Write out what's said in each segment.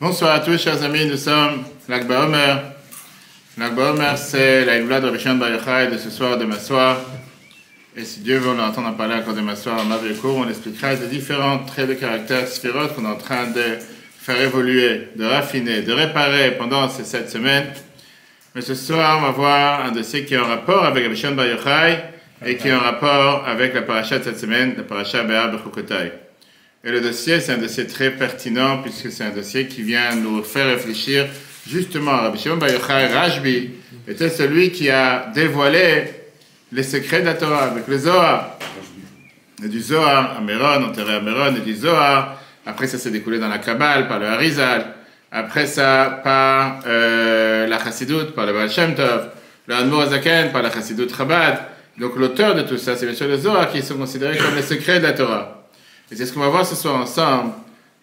Bonsoir à tous, chers amis, nous sommes Lag BaOmer. Lag BaOmer, c'est la Hivla de Rabbi Shimon Bar Yochai de ce soir, demain soir. Et si Dieu veut, on entend en parler encore demain soir en Mavrikour. On expliquera les différents traits de caractère Sphirot qu'on est en train de faire évoluer, de raffiner, de réparer pendant ces 7 semaines. Mais ce soir, on va voir un dossier qui est en rapport avec Rabbi Shimon Bar Yochai et qui est en rapport avec la paracha de cette semaine, la paracha Be'ar Bechukotai. Et le dossier, c'est un dossier très pertinent puisque c'est un dossier qui vient nous faire réfléchir justement. Rabbi Shimon Bar Yochai Rashbi était celui qui a dévoilé les secrets de la Torah avec le Zohar. Et du Zohar à Meron, enterré à Meron, et du Zohar. Après ça s'est découlé dans la Kabbale par le Harizal. Après ça par la Chassidut, par le Baal Shem Tov. Le Admor HaZaken par la Chassidut Chabad. Donc l'auteur de tout ça, c'est bien sûr le Zohar qui sont considérés comme les secrets de la Torah. Et c'est ce qu'on va voir ce soir ensemble,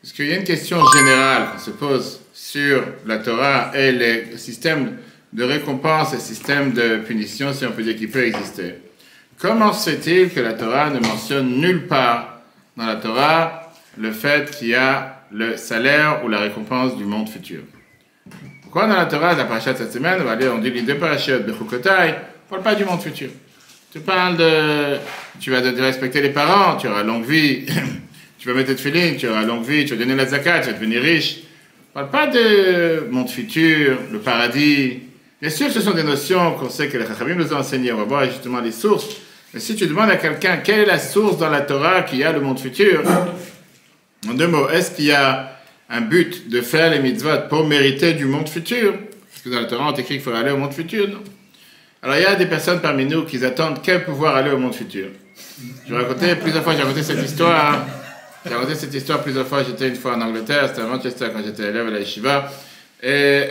parce qu'il y a une question générale qu'on se pose sur la Torah et les systèmes de récompense et systèmes de punition, si on peut dire, qui peut exister. Comment se fait-il que la Torah ne mentionne nulle part dans la Torah le fait qu'il y a le salaire ou la récompense du monde futur? Pourquoi dans la Torah, la paracha de cette semaine, on dit les deux parachutes, Bechukotai, on ne parle pas du monde futur. Tu parles de... Tu vas de respecter les parents, tu auras longue vie, tu vas mettre tes tefilines, tu auras longue vie, tu vas donner la zakat, tu vas devenir riche. On ne parle pas de monde futur, le paradis. Bien sûr, ce sont des notions qu'on sait que les Chachamim nous ont enseignées. On va voir justement les sources. Mais si tu demandes à quelqu'un quelle est la source dans la Torah qui a le monde futur, en deux mots, est-ce qu'il y a un but de faire les mitzvot pour mériter du monde futur? Parce que dans la Torah, on écrit qu'il faut aller au monde futur, non? Alors, il y a des personnes parmi nous qui attendent quel pouvoir aller au monde futur. J'ai raconté plusieurs fois, j'ai raconté cette histoire. J'ai raconté cette histoire plusieurs fois. J'étais une fois en Angleterre, c'était à Manchester quand j'étais élève à la Yeshiva. Et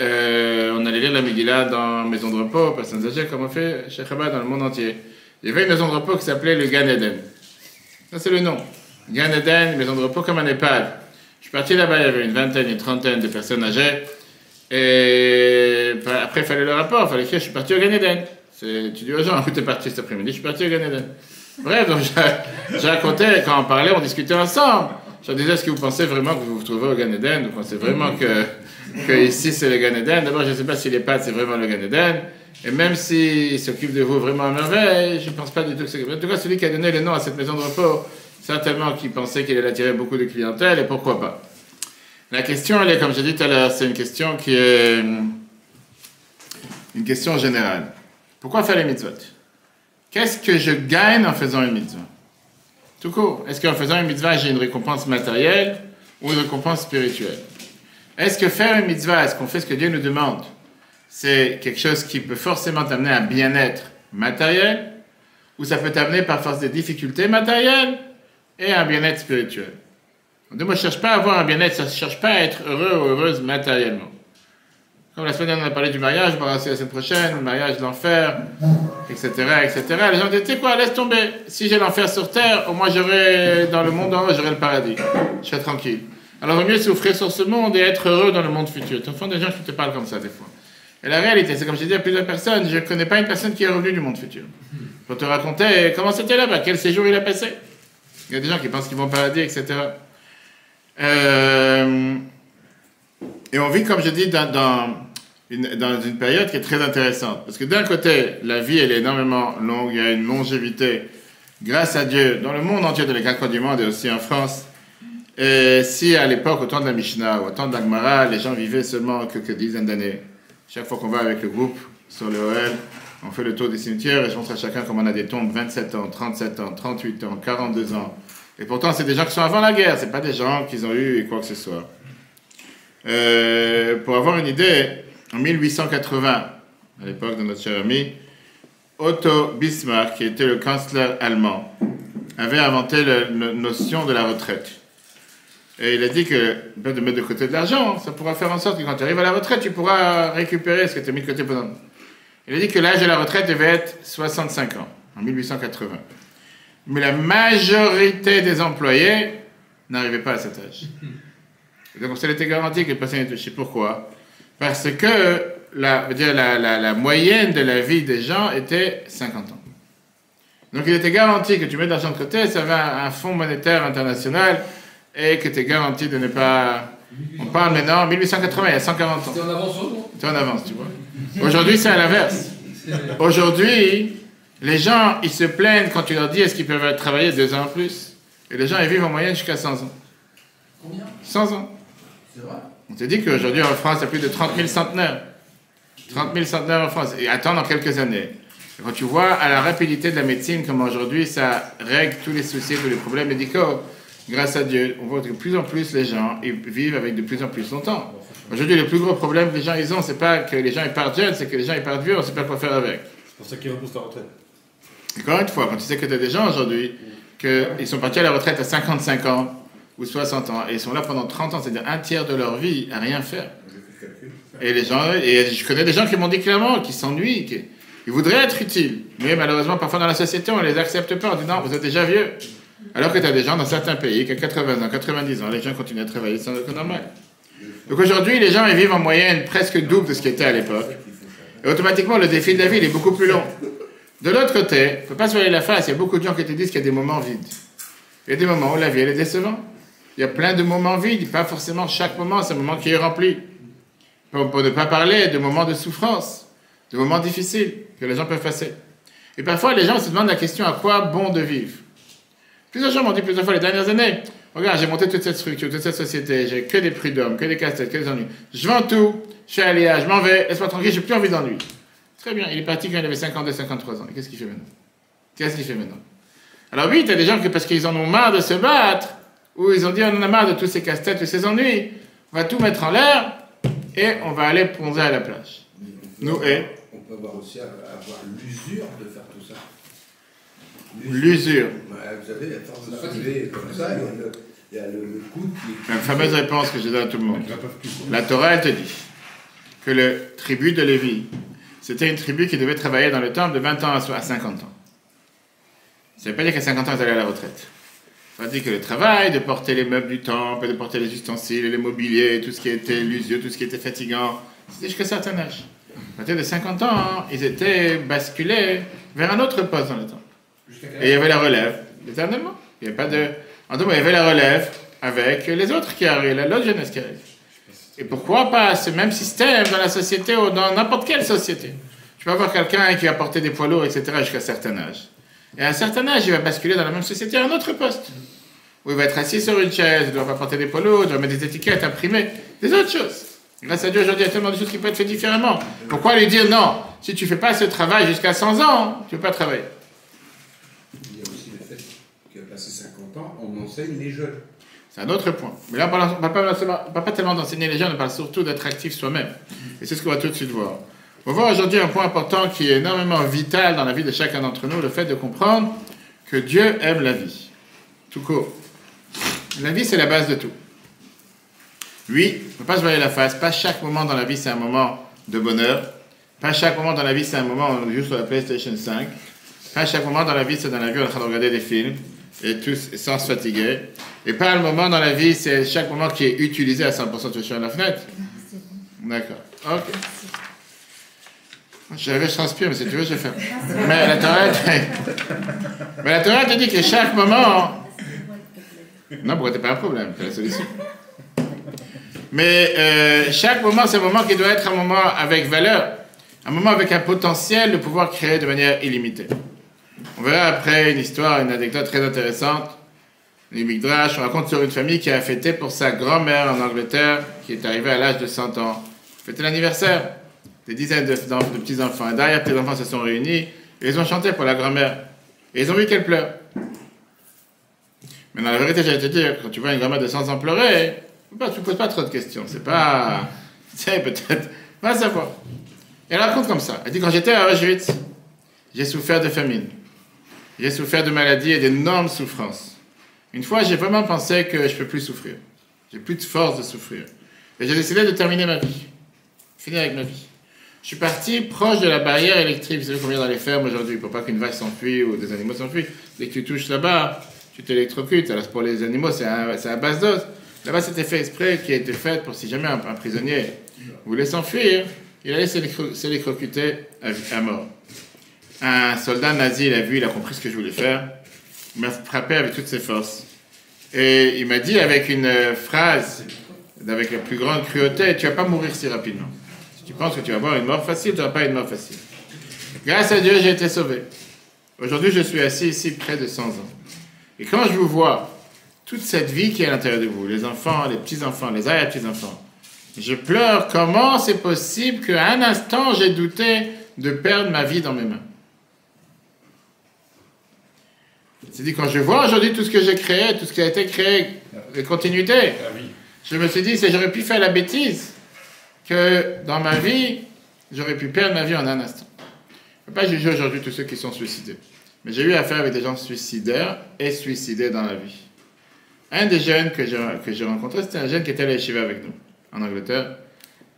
on allait lire la Megillah dans une maison de repos, personnes âgées, comme on fait chez Chabad dans le monde entier. Il y avait une maison de repos qui s'appelait le Gan Eden. Ça, c'est le nom. Gan Eden, maison de repos comme un EHPAD. Je suis parti là-bas, il y avait une vingtaine, une trentaine de personnes âgées. Et après, il fallait le rapport, il fallait écrire, je suis parti au Gan Eden. Tu dis aux gens, où t'es parti cet après-midi? Je suis parti au Gan Eden. Bref, donc je racontais, quand on parlait, on discutait ensemble. Je disais, est-ce que vous pensez vraiment que vous vous trouvez au Gan Eden? Vous pensez vraiment que ici c'est le Gan Eden? D'abord, je ne sais pas si les pâtes c'est vraiment le Gan Eden. Et même s'il s'occupe de vous vraiment à merveille, je ne pense pas du tout que c'est... En tout cas, celui qui a donné le nom à cette maison de repos, certainement qu'il pensait qu'il allait attirer beaucoup de clientèle, et pourquoi pas. La question, elle est, comme j'ai dit tout à l'heure, c'est une question qui est une question générale. Pourquoi faire les mitzvot? Qu'est-ce que je gagne en faisant une mitzvah? Tout court. Est-ce qu'en faisant une mitzvah, j'ai une récompense matérielle ou une récompense spirituelle? Est-ce que faire une mitzvah, est-ce qu'on fait ce que Dieu nous demande, c'est quelque chose qui peut forcément t'amener à un bien-être matériel, ou ça peut t'amener par force des difficultés matérielles et un bien-être spirituel? Donc, moi, je ne cherche pas à avoir un bien-être, je ne cherche pas à être heureux ou heureuse matériellement. Comme la semaine dernière, on a parlé du mariage, on va passer la semaine prochaine, le mariage, l'enfer, etc., etc. Les gens disent, tu sais quoi, laisse tomber. Si j'ai l'enfer sur terre, au moins j'aurai, dans le monde en haut, j'aurai le paradis. Je serai tranquille. Alors, il vaut mieux souffrir sur ce monde et être heureux dans le monde futur. Tu entends des gens qui te parlent comme ça, des fois. Et la réalité, c'est comme je dis à plusieurs personnes, je ne connais pas une personne qui est revenue du monde futur. Pour te raconter comment c'était là-bas, quel séjour il a passé. Il y a des gens qui pensent qu'ils vont au paradis, etc. Et on vit, comme je dis, dans une période qui est très intéressante. Parce que d'un côté, la vie, elle est énormément longue, il y a une longévité, grâce à Dieu, dans le monde entier, dans les 4 coins du monde et aussi en France. Et si à l'époque, au temps de la Mishnah ou au temps de la Gemara, les gens vivaient seulement quelques dizaines d'années, chaque fois qu'on va avec le groupe sur le OL, on fait le tour des cimetières et je montre à chacun comment on a des tombes 27 ans, 37 ans, 38 ans, 42 ans. Et pourtant, c'est des gens qui sont avant la guerre, c'est pas des gens qui ont eu quoi que ce soit. Pour avoir une idée, en 1880, à l'époque de notre cher ami, Otto Bismarck, qui était le chancelier allemand, avait inventé la notion de la retraite. Et il a dit que, de mettre de côté de l'argent, ça pourra faire en sorte que quand tu arrives à la retraite, tu pourras récupérer ce que tu as mis de côté pendant. Il a dit que l'âge de la retraite devait être 65 ans, en 1880. Mais la majorité des employés n'arrivaient pas à cet âge. Et donc, ça était garanti que les personnes étaient touchées. Pourquoi? Parce que la moyenne de la vie des gens était 50 ans. Donc, il était garanti que tu mets de l'argent de côté, ça avait un fonds monétaire international et que tu es garanti de ne pas On parle maintenant 1880, il y a 140 ans. C'était en avance, non? C'était en avance, tu vois. Aujourd'hui, c'est à l'inverse. Aujourd'hui, les gens, ils se plaignent quand tu leur dis est-ce qu'ils peuvent travailler 2 ans en plus. Et les gens, ils vivent en moyenne jusqu'à 100 ans. Combien? 100 ans. C'est vrai? On te dit qu'aujourd'hui, en France, il y a plus de 30 000 centenaires. 30 000 centenaires en France. Et attends dans quelques années. Et quand tu vois à la rapidité de la médecine, comme aujourd'hui, ça règle tous les soucis, tous les problèmes médicaux, grâce à Dieu, on voit que de plus en plus les gens ils vivent avec de plus en plus longtemps. Aujourd'hui, le plus gros problème que les gens ils ont, c'est pas que les gens ils partent jeunes, c'est que les gens ils partent vieux, on ne sait pas quoi faire avec. C'est pour ça qu'ils repoussent la retraite. Encore une fois, quand tu sais que tu as des gens aujourd'hui, qu'ils sont partis à la retraite à 55 ans ou 60 ans, et ils sont là pendant 30 ans, c'est-à-dire un tiers de leur vie à rien faire. Et les gens, et je connais des gens qui m'ont dit clairement, qui s'ennuient, ils voudraient être utiles, mais malheureusement, parfois dans la société, on ne les accepte pas, on dit non, vous êtes déjà vieux. Alors que tu as des gens dans certains pays qui ont 80 ans, 90 ans, les gens continuent à travailler sans aucun normal. Donc aujourd'hui, les gens ils vivent en moyenne presque double de ce qui était à l'époque. Et automatiquement, le défi de la vie il est beaucoup plus long. De l'autre côté, il ne faut pas se voiler la face, il y a beaucoup de gens qui te disent qu'il y a des moments vides. Il y a des moments où la vie elle est décevante. Il y a plein de moments vides, pas forcément chaque moment, c'est un moment qui est rempli. Pour ne pas parler de moments de souffrance, de moments difficiles que les gens peuvent passer. Et parfois, les gens se demandent la question à quoi bon de vivre. Plusieurs gens m'ont dit plusieurs fois les dernières années, regarde, j'ai monté toute cette structure, toute cette société, j'ai que des prud'hommes, que des casse-têtes, que des ennuis. Je vends tout, je suis aléa, je m'en vais, laisse-moi tranquille, j'ai plus envie d'ennui. Très bien, il est parti quand il avait 52, 53 ans. Et qu'est-ce qu'il fait maintenant? Qu'est-ce qu'il fait maintenant? Alors oui, tu as des gens qui, parce qu'ils en ont marre de se battre, ou ils ont dit on en a marre de tous ces casse-têtes, tous ces ennuis, on va tout mettre en l'air, et on va aller plonger à la plage. Nous, et on peut avoir aussi avoir l'usure de faire tout ça. L'usure. Ouais, vous savez, à force de soulever comme ça, il y a le coude qui... La fameuse réponse que je donne à tout le monde. La Torah, elle te dit que le tribu de Lévi, c'était une tribu qui devait travailler dans le temple de 20 ans à 50 ans. Ça ne veut pas dire qu'à 50 ans, ils allaient à la retraite. Ça veut dire que le travail de porter les meubles du temple, de porter les ustensiles, les mobiliers, tout ce qui était l'usure, tout ce qui était fatigant, c'était jusqu'à un certain âge. À partir de 50 ans, ils étaient basculés vers un autre poste dans le temple. Et il y avait la relève, éternellement. Il n'y avait pas de... En tout cas, il y avait la relève avec les autres qui arrivent, l'autre jeunesse qui arrive. Et pourquoi pas ce même système dans la société ou dans n'importe quelle société? Tu peux avoir quelqu'un qui va porter des poids lourds, etc. jusqu'à un certain âge. Et à un certain âge, il va basculer dans la même société à un autre poste. Où il va être assis sur une chaise, il ne doit pas porter des poids lourds, il doit mettre des étiquettes, imprimer, des autres choses. Grâce à Dieu, aujourd'hui, il y a tellement de choses qui peuvent être faites différemment. Pourquoi lui dire non? Si tu ne fais pas ce travail jusqu'à 100 ans, tu ne peux pas travailler. Il y a aussi le fait qu'à passer 50 ans, on enseigne les jeunes. C'est un autre point. Mais là, on ne parle pas tellement d'enseigner les jeunes, on parle surtout d'être actif soi-même. Et c'est ce qu'on va tout de suite voir. On va voir aujourd'hui un point important qui est énormément vital dans la vie de chacun d'entre nous, le fait de comprendre que Dieu aime la vie. Tout court. La vie, c'est la base de tout. Oui, il ne faut pas se voiler la face. Pas chaque moment dans la vie, c'est un moment de bonheur. Pas chaque moment dans la vie, c'est un moment où on joue sur la PlayStation 5. Pas chaque moment dans la vie, c'est dans la vie où on est en train de regarder des films et tous sans se fatiguer. Et pas le moment dans la vie, c'est chaque moment qui est utilisé à 100%. Tu veux sur la fenêtre? D'accord. Ok. Je transpire, mais si tu veux, je fais. Mais la Torah te dit que chaque moment... Non, pourquoi t'as pas un problème? C'est la solution. Mais chaque moment, c'est un moment qui doit être un moment avec valeur. Un moment avec un potentiel de pouvoir créer de manière illimitée. On verra après une histoire, une anecdote très intéressante. Les Midrash, on raconte sur une famille qui a fêté pour sa grand-mère en Angleterre, qui est arrivée à l'âge de 100 ans. Fêté l'anniversaire. Des dizaines de petits-enfants. Et derrière, les petits-enfants se sont réunis et ils ont chanté pour la grand-mère. Et ils ont vu qu'elle pleure. Mais dans la vérité, j'allais te dire, quand tu vois une grand-mère de 100 ans pleurer, tu ne poses pas trop de questions. C'est pas... Tu sais, peut-être... Va savoir. Et elle raconte comme ça. Elle dit, quand j'étais à Auschwitz, j'ai souffert de famine. J'ai souffert de maladies et d'énormes souffrances. Une fois, j'ai vraiment pensé que je ne peux plus souffrir. J'ai plus de force de souffrir. Et j'ai décidé de terminer ma vie. Finir avec ma vie. Je suis parti proche de la barrière électrique. Vous savez combien dans les fermes aujourd'hui, pour pas qu'une vache s'enfuit ou des animaux s'enfuient. Dès que tu touches là-bas, tu t'électrocutes. Alors pour les animaux, c'est à base d'os. Là-bas, c'était fait exprès, qui a été fait pour si jamais un prisonnier voulait s'enfuir, il allait s'électrocuter à mort. Un soldat nazi, il a vu, il a compris ce que je voulais faire. Il m'a frappé avec toutes ses forces. Et il m'a dit avec une phrase avec la plus grande cruauté, tu ne vas pas mourir si rapidement. Si tu penses que tu vas avoir une mort facile, tu n'auras pas une mort facile. Grâce à Dieu, j'ai été sauvé. Aujourd'hui, je suis assis ici près de 100 ans. Et quand je vous vois, toute cette vie qui est à l'intérieur de vous, les enfants, les petits-enfants, les arrière-petits-enfants, je pleure. Comment c'est possible qu'à un instant, j'ai douté de perdre ma vie dans mes mains? C'est-à-dire, quand je vois aujourd'hui tout ce que j'ai créé, tout ce qui a été créé, les continuités, je me suis dit, si j'aurais pu faire la bêtise, que dans ma vie, j'aurais pu perdre ma vie en un instant. Je ne peux pas juger aujourd'hui tous ceux qui sont suicidés. Mais j'ai eu affaire avec des gens suicidaires et suicidés dans la vie. Un des jeunes que j'ai rencontré, c'était un jeune qui était à la yeshiva avec nous, en Angleterre.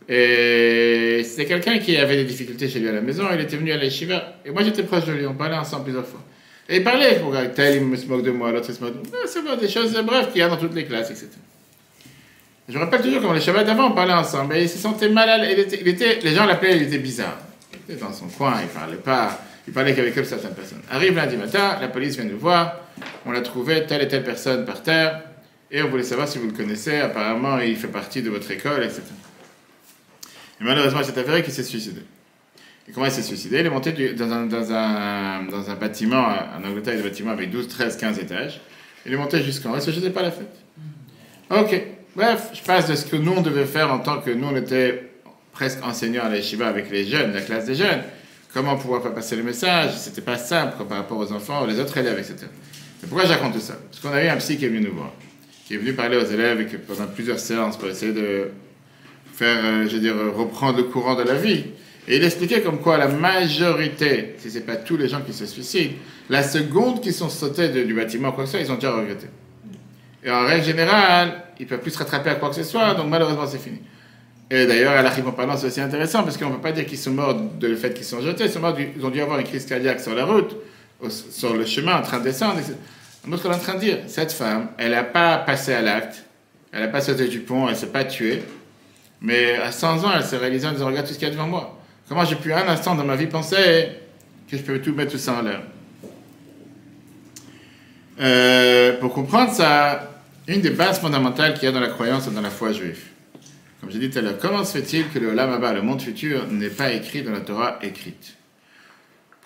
Et c'était quelqu'un qui avait des difficultés chez lui à la maison. Il était venu à la yeshiva. Et moi, j'étais proche de lui. On parlait ensemble plusieurs fois. Et il parlait, tel, il me se moque de moi, l'autre, il se moque de moi. C'est pas des choses, bref, qu'il y a dans toutes les classes, etc. Je me rappelle toujours comment les Shabbats d'avant, on parlait ensemble. Et il se sentait mal à l'aise. Les gens l'appelaient, il était bizarre. Il était dans son coin, il parlait pas. Il parlait qu'avec certaines personnes. Arrive lundi matin, la police vient nous voir. On a trouvé telle et telle personne par terre. Et on voulait savoir si vous le connaissez. Apparemment, il fait partie de votre école, etc. Et malheureusement, il s'est avéré qu'il s'est suicidé. Et comment il s'est suicidé? Il est monté dans un bâtiment, en Angleterre, il y a des bâtiments avec 12, 13, 15 étages. Il est monté jusqu'en haut, il ne se faisait pas la fête. Ok, bref, je passe de ce que nous, on devait faire en tant que nous, on était presque enseignants à la yeshiva avec les jeunes, la classe des jeunes. Comment pouvoir faire passer le message? C'était pas simple par rapport aux enfants, les autres élèves, etc. Mais pourquoi je raconte tout ça? Parce qu'on a eu un psy qui est venu nous voir, qui est venu parler aux élèves et pendant plusieurs séances pour essayer de faire, reprendre le courant de la vie. Et il expliquait comme quoi la majorité, si ce n'est pas tous les gens qui se suicident, la seconde qui sont sautés du bâtiment, quoi que ce soit, ils ont déjà regretté. Et en règle générale, ils ne peuvent plus se rattraper à quoi que ce soit, donc malheureusement c'est fini. Et d'ailleurs, à l'arrière en parlant, c'est aussi intéressant, parce qu'on ne peut pas dire qu'ils sont morts du fait qu'ils sont jetés, ils ont dû avoir une crise cardiaque sur la route, sur le chemin, en train de descendre. Donc ce qu'on est en train de dire, cette femme, elle n'a pas passé à l'acte, elle n'a pas sauté du pont, elle ne s'est pas tuée, mais à 100 ans, elle s'est réalisée en disant, regarde tout ce qu'il y a devant moi. Comment j'ai pu un instant dans ma vie penser que je peux tout mettre tout ça en l'air? Pour comprendre ça, une des bases fondamentales qu'il y a dans la croyance et dans la foi juive. Comme j'ai dit tout à l'heure, comment se fait-il que le Olam Haba, le monde futur, n'est pas écrit dans la Torah écrite?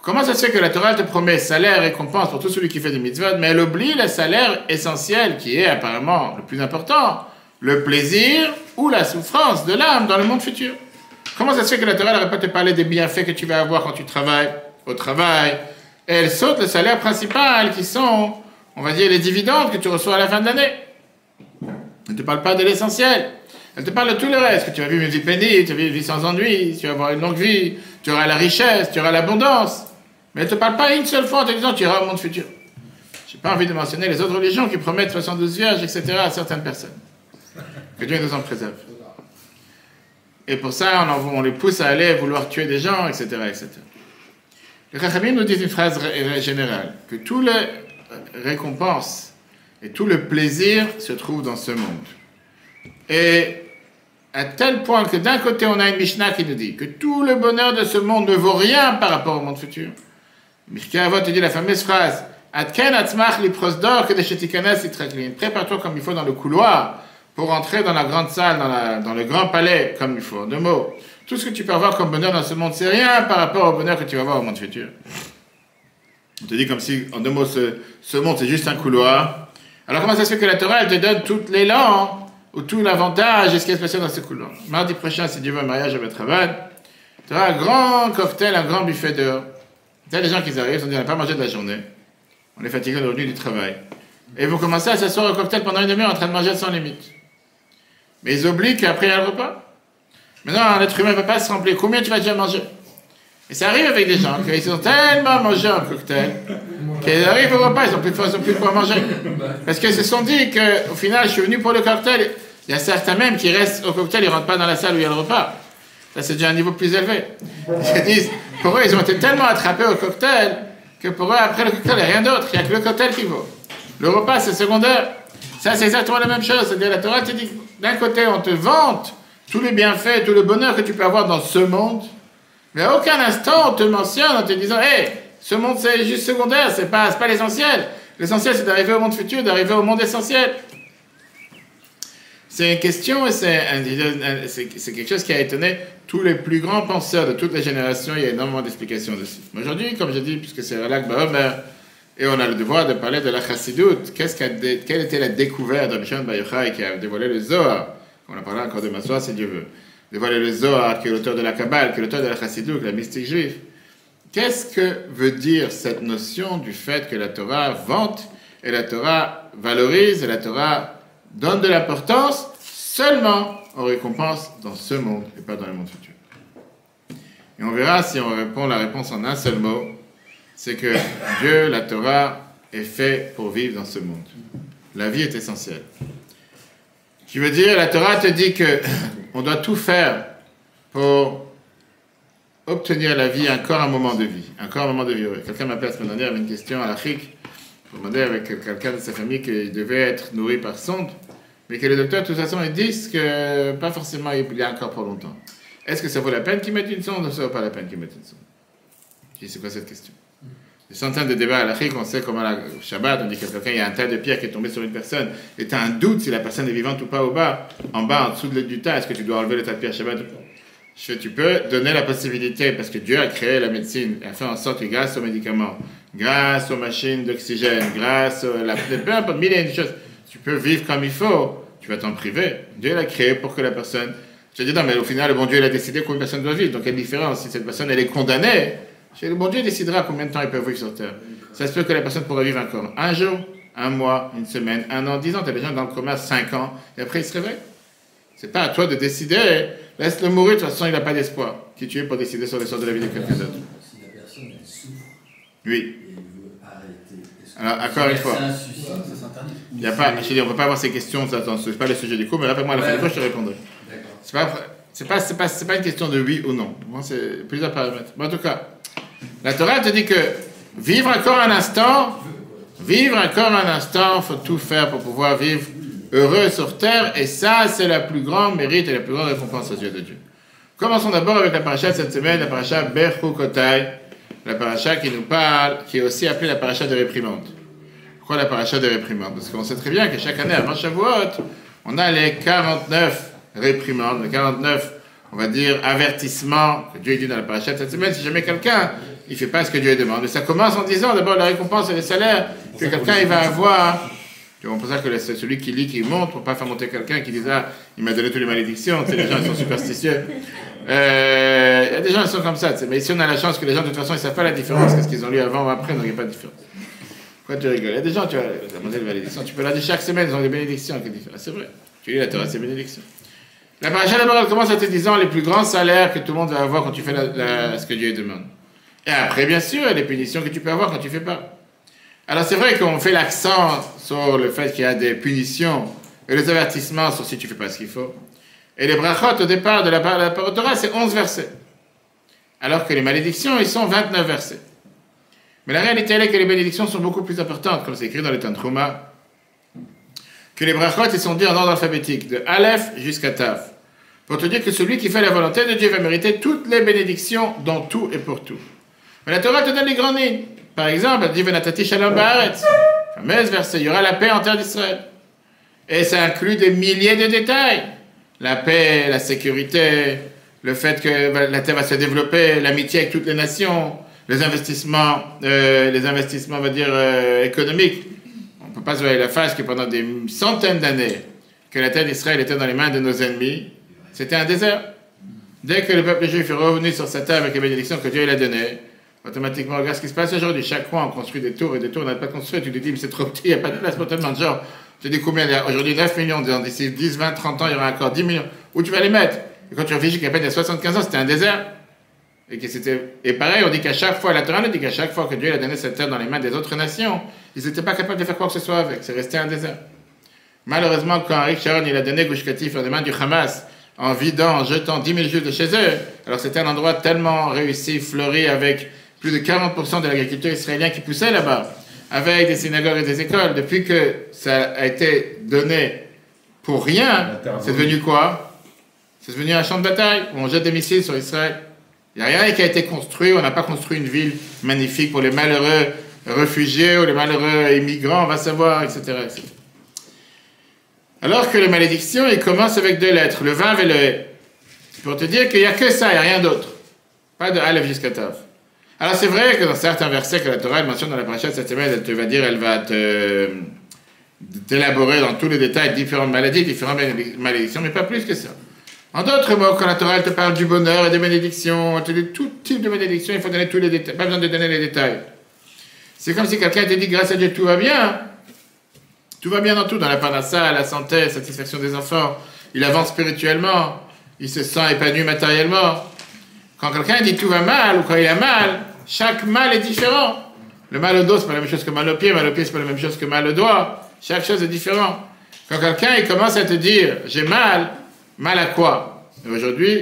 Comment ça se fait que la Torah te promet salaire et récompense pour tout celui qui fait des mitzvot, mais elle oublie le salaire essentiel qui est apparemment le plus important, le plaisir ou la souffrance de l'âme dans le monde futur? Comment ça se fait que la Torah n'aurait pas te parler des bienfaits que tu vas avoir quand tu travailles au travail? Et elle saute le salaire principal qui sont, on va dire, les dividendes que tu reçois à la fin de l'année. Elle ne te parle pas de l'essentiel. Elle te parle de tout le reste, que tu vas vivre une vie pénible, tu vas vivre une vie sans ennui, tu vas avoir une longue vie, tu auras la richesse, tu auras l'abondance. Mais elle ne te parle pas une seule fois en te disant tu iras au monde futur. Je n'ai pas envie de mentionner les autres religions qui promettent 72 vierges, etc. à certaines personnes. Que Dieu nous en préserve. Et pour ça, on les pousse à aller vouloir tuer des gens, etc. etc. Les Chachamim nous disent une phrase générale, que toutes les récompenses et tout le plaisir se trouvent dans ce monde. Et à tel point que d'un côté, on a une Mishnah qui nous dit que tout le bonheur de ce monde ne vaut rien par rapport au monde futur. Mirkei Avot te dit la fameuse phrase « Atken atzmach lipros d'or que des shetikanas itraklin » Prépare-toi comme il faut dans le couloir pour entrer dans la grande salle, dans le grand palais, comme il faut. En 2 mots, tout ce que tu peux avoir comme bonheur dans ce monde, c'est rien par rapport au bonheur que tu vas avoir au monde futur. On te dit comme si, en 2 mots, ce monde, c'est juste un couloir. Alors comment ça se fait que la Torah, elle te donne tout l'élan, ou tout l'avantage, et ce qui est spécial dans ce couloir? Mardi prochain, si Dieu veut, un mariage à Betravan, tu auras un grand cocktail, un grand buffet dehors. Tu sais, les gens qui arrivent, ils ont dit, on n'a pas mangé de la journée. On est fatigué, on est revenu du travail. Et ils vont commencer à s'asseoir au cocktail pendant une demi-heure en train de manger sans limite. Mais ils oublient qu'après il y a le repas. Maintenant, un être humain ne peut pas se remplir. Combien tu vas déjà manger? Et ça arrive avec des gens qui ont tellement mangé un cocktail qu'ils arrivent au repas, ils n'ont plus de quoi manger. Parce qu'ils se sont dit qu'au final, je suis venu pour le cocktail. Il y a certains même qui restent au cocktail, ils ne rentrent pas dans la salle où il y a le repas. Ça, c'est déjà un niveau plus élevé. Ils disent, pour eux, ils ont été tellement attrapés au cocktail que pour eux, après le cocktail, il n'y a rien d'autre. Il n'y a que le cocktail qui vaut. Le repas, c'est secondaire. Ça, c'est exactement la même chose. C'est-à-dire, la Torah te dit, d'un côté, on te vante tous les bienfaits, tout le bonheur que tu peux avoir dans ce monde, mais à aucun instant, on te mentionne en te disant, hey, ce monde, c'est juste secondaire, c'est pas l'essentiel. L'essentiel, c'est d'arriver au monde futur, d'arriver au monde essentiel. C'est une question et c'est quelque chose qui a étonné tous les plus grands penseurs de toutes les générations. Il y a énormément d'explications dessus. Mais aujourd'hui, comme je dis, puisque c'est Lag BaOmer, et on a le devoir de parler de la Chassidoute, quelle était la découverte de Rabbi Shimon Bar Yochai qui a dévoilé le Zohar? On a parlé encore de Massoir, si Dieu veut. Dévoilé le Zohar, qui est l'auteur de la Kabbale, qui est l'auteur de la Chassidoute, la mystique juive. Qu'est-ce que veut dire cette notion du fait que la Torah vante et la Torah valorise et la Torah donne de l'importance seulement aux récompenses dans ce monde et pas dans le monde futur? Et on verra si on répond la réponse en un seul mot, c'est que Dieu, la Torah, est fait pour vivre dans ce monde. La vie est essentielle. Qui veut dire, la Torah te dit que on doit tout faire pour obtenir la vie, encore un moment de vie, encore un moment de vie heureux. Quelqu'un m'appelait la semaine dernière avec une question à l'Afrique. Je demandais avec quelqu'un de sa famille qu'il devait être nourri par sonde, mais que les docteurs, de toute façon, ils disent que pas forcément il y a encore pour longtemps. Est-ce que ça vaut la peine qu'ils mettent une sonde ou ça vaut pas la peine qu'ils mettent une sonde? Je dis, c'est quoi cette question? Des centaines de débats à l'Afrique, on sait comment au Shabbat, on dit que quelqu'un, il y a un tas de pierres qui est tombé sur une personne, et tu as un doute si la personne est vivante ou pas au bas, en bas, en dessous du tas, est-ce que tu dois enlever le tas de pierres Shabbat ou pas? Tu peux donner la possibilité, parce que Dieu a créé la médecine, et a fait en sorte que grâce aux médicaments, grâce aux machines d'oxygène, grâce à peu importe, mille et une choses, tu peux vivre comme il faut, tu vas t'en priver. Dieu l'a créé pour que la personne... Je dis non, mais au final, le bon Dieu il a décidé combien de personnes doit vivre, donc quelle différence? Si cette personne elle est condamnée, le bon Dieu décidera combien de temps il peut vivre sur terre. Ça se peut que la personne pourra vivre encore un jour, un mois, une semaine, un an, 10 ans. Tu as des gens dans le coma 5 ans, et après il se réveille. C'est pas à toi de décider. Laisse-le mourir, de toute façon, il n'a pas d'espoir. Qui tu es pour décider sur le sort de la vie de quelqu'un d'autre? Si la personne elle souffre oui. et elle veut arrêter, alors, encore une fois, ça s'interdit. Il y a pas, je dis, on ne peut pas avoir ces questions, ce n'est pas le sujet du cours, mais rappelle-moi la fin du cours, je te répondrai. C'est pas une question de oui ou non. Moi, c'est plusieurs paramètres. Mais en tout cas, la Torah te dit que vivre encore un instant, il faut tout faire pour pouvoir vivre heureux sur terre, et ça, c'est la plus grande mérite et la plus grande récompense aux yeux de Dieu. Commençons d'abord avec la paracha de cette semaine, la paracha Bechukotai, la paracha qui nous parle, qui est aussi appelée la paracha de réprimande. Pourquoi la paracha de réprimande? Parce qu'on sait très bien que chaque année, avant Shavuot, on a les 49 réprimandes, les 49, on va dire, avertissements que Dieu dit dans la paracha de cette semaine. Si jamais quelqu'un, il ne fait pas ce que Dieu demande. Mais ça commence en disant d'abord la récompense et les salaires que quelqu'un il va avoir. On pense que c'est celui qui lit, qui monte, pour ne pas faire monter quelqu'un qui dit ah, il m'a donné toutes les malédictions. Tu sais, les gens ils sont superstitieux. Il y a des gens qui sont comme ça. Mais ici on a la chance que les gens de toute façon ils ne savent pas la différence, qu'est-ce qu'ils ont lu avant ou après, donc il n'y a pas de différence. Pourquoi tu rigoles? Il y a des gens, tu as demandé les malédictions, tu peux leur dire chaque semaine ils ont des bénédictions. C'est vrai. Tu lis la Torah, c'est bénédictions. La paracha d'abord elle commence en te disant les plus grands salaires que tout le monde va avoir quand tu fais ce que Dieu demande. Et après, bien sûr, il y a les punitions que tu peux avoir quand tu ne fais pas. Alors c'est vrai qu'on fait l'accent sur le fait qu'il y a des punitions et les avertissements sur si tu ne fais pas ce qu'il faut. Et les brachot au départ de la parole de Torah, c'est 11 versets. Alors que les malédictions, ils sont 29 versets. Mais la réalité, elle est que les bénédictions sont beaucoup plus importantes, comme c'est écrit dans le Tantruma, que les brachot, ils sont dits en ordre alphabétique, de Aleph jusqu'à Tav. Pour te dire que celui qui fait la volonté de Dieu va mériter toutes les bénédictions dans tout et pour tout. Mais la Torah te donne les grandes lignes. Par exemple, elle dit Venatati Shalom Ba'aretz. Fameux verset, il y aura la paix en terre d'Israël. Et ça inclut des milliers de détails. La paix, la sécurité, le fait que la terre va se développer, l'amitié avec toutes les nations, les investissements, on va dire, économiques. On ne peut pas se voir la face que pendant des centaines d'années, que la terre d'Israël était dans les mains de nos ennemis, c'était un désert. Dès que le peuple juif est revenu sur sa terre avec les bénédictions que Dieu lui a données, automatiquement, regarde ce qui se passe aujourd'hui. Chaque fois, on construit des tours et des tours, on n'a pas construit. Tu te dis, mais c'est trop petit, il n'y a pas de place pour tellement de gens. Tu te dis combien il y a aujourd'hui 9 millions, d'ici 10, 20, 30 ans, il y aura encore 10 millions. Où tu vas les mettre? Et quand tu réfléchis qu'à peine il y a 75 ans, c'était un désert. Et pareil, on dit qu'à chaque fois, la Torah nous dit qu'à chaque fois que Dieu a donné cette terre dans les mains des autres nations, ils n'étaient pas capables de faire quoi que ce soit avec. C'est resté un désert. Malheureusement, quand Arik Sharon il a donné Gush Katif dans les mains du Hamas, en vidant, en jetant 10 000 juifs de chez eux, alors c'était un endroit tellement réussi, fleuri, avec plus de 40% de l'agriculture israélienne qui poussait là-bas, avec des synagogues et des écoles. Depuis que ça a été donné pour rien, c'est devenu quoi? C'est devenu un champ de bataille où on jette des missiles sur Israël. Il n'y a rien qui a été construit, on n'a pas construit une ville magnifique pour les malheureux réfugiés ou les malheureux immigrants, on va savoir, etc. etc. Alors que les malédictions, ils commencent avec deux lettres, le vav et le he. Pour te dire qu'il n'y a que ça, il n'y a rien d'autre. Pas de Aleph jusqu'à Tav. Alors c'est vrai que dans certains versets que la Torah elle mentionne dans la paracha de cette semaine, elle te va dire, elle va t'élaborer dans tous les détails différentes maladies, différentes malédictions, mais pas plus que ça. En d'autres mots, quand la Torah elle te parle du bonheur et des malédictions, elle te dit tout type de malédiction, il faut donner tous les détails, pas besoin de donner les détails. C'est comme si quelqu'un te dit, grâce à Dieu, tout va bien. Tout va bien dans tout, dans la parnassa, la santé, la satisfaction des enfants. Il avance spirituellement, il se sent épanoui matériellement. Quand quelqu'un dit tout va mal, ou quand il a mal, chaque mal est différent. Le mal au dos, c'est pas la même chose que mal au pied c'est pas la même chose que mal au doigt. Chaque chose est différente. Quand quelqu'un il commence à te dire j'ai mal, mal à quoi? Et aujourd'hui,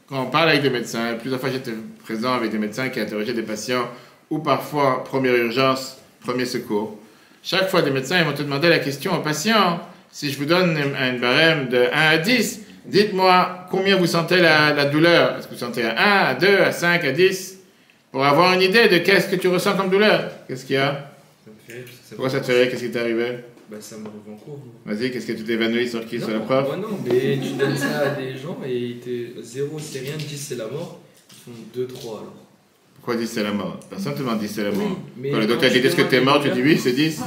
quand on parle avec des médecins, plusieurs fois j'étais présent avec des médecins qui interrogeaient des patients, ou parfois première urgence, premier secours. Chaque fois, des médecins ils vont te demander la question au patient, si je vous donne un barème de 1 à 10, dites-moi combien vous sentez la douleur. Est-ce que vous sentez à 1, à 2, à 5, à 10? Pour avoir une idée de qu'est-ce que tu ressens comme douleur. Qu'est-ce qu'il y a? Pourquoi ça te fait rire? Qu'est-ce qui t'est arrivé? Bah ça me revient en cours. Vas-y, qu'est-ce que tu t'évanouis sur qui? Non, Sur la prof? moi non, mais tu donnes ça à des gens et 0 c'est rien, 10 c'est la mort. Ils font 2, 3 alors. Pourquoi 10 c'est la mort? Personne ne te demande 10 c'est la mort. Oui, mais quand le docteur dit est-ce que tu es mort, tu dis oui, c'est 10. Non,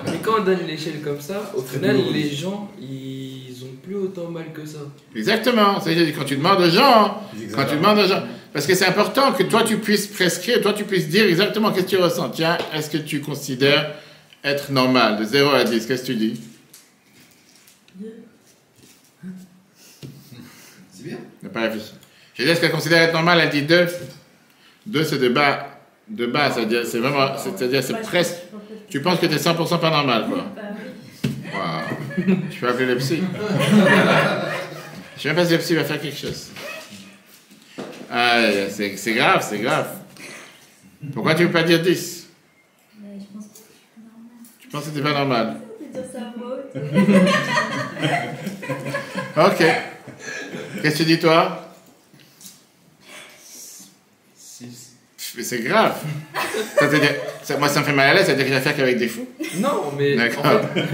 mais quand on donne l'échelle comme ça, au final les gens ils ont plus autant mal que ça. Exactement. C'est quand tu demandes aux gens, parce que c'est important que toi tu puisses prescrire, toi tu puisses dire exactement qu'est-ce que tu ressens. Tiens, est-ce que tu considères être normal de 0 à 10? Qu'est-ce que tu dis? 2. C'est bien. Ne pas réfléchir. J'ai dit est-ce qu'elle considère être normal? Elle dit 2. 2 c'est de bas, c'est-à-dire c'est vraiment, c'est-à-dire c'est presque. Tu penses que tu es 100% pas normal, quoi. Waouh. Je peux appeler le psy. Je sais même pas si le psy va faire quelque chose. Ah, c'est grave, c'est grave. Pourquoi tu ne veux pas dire 10? Je pense que c'est pas normal. Tu penses que c'était pas normal? C'est dire sa faute. Ok. Qu'est-ce que tu dis, toi? 6. Mais c'est grave. Moi, ça me fait mal à l'aise, c'est-à-dire que j'ai affaire qu'avec des fous. Non, mais en D'accord. fait,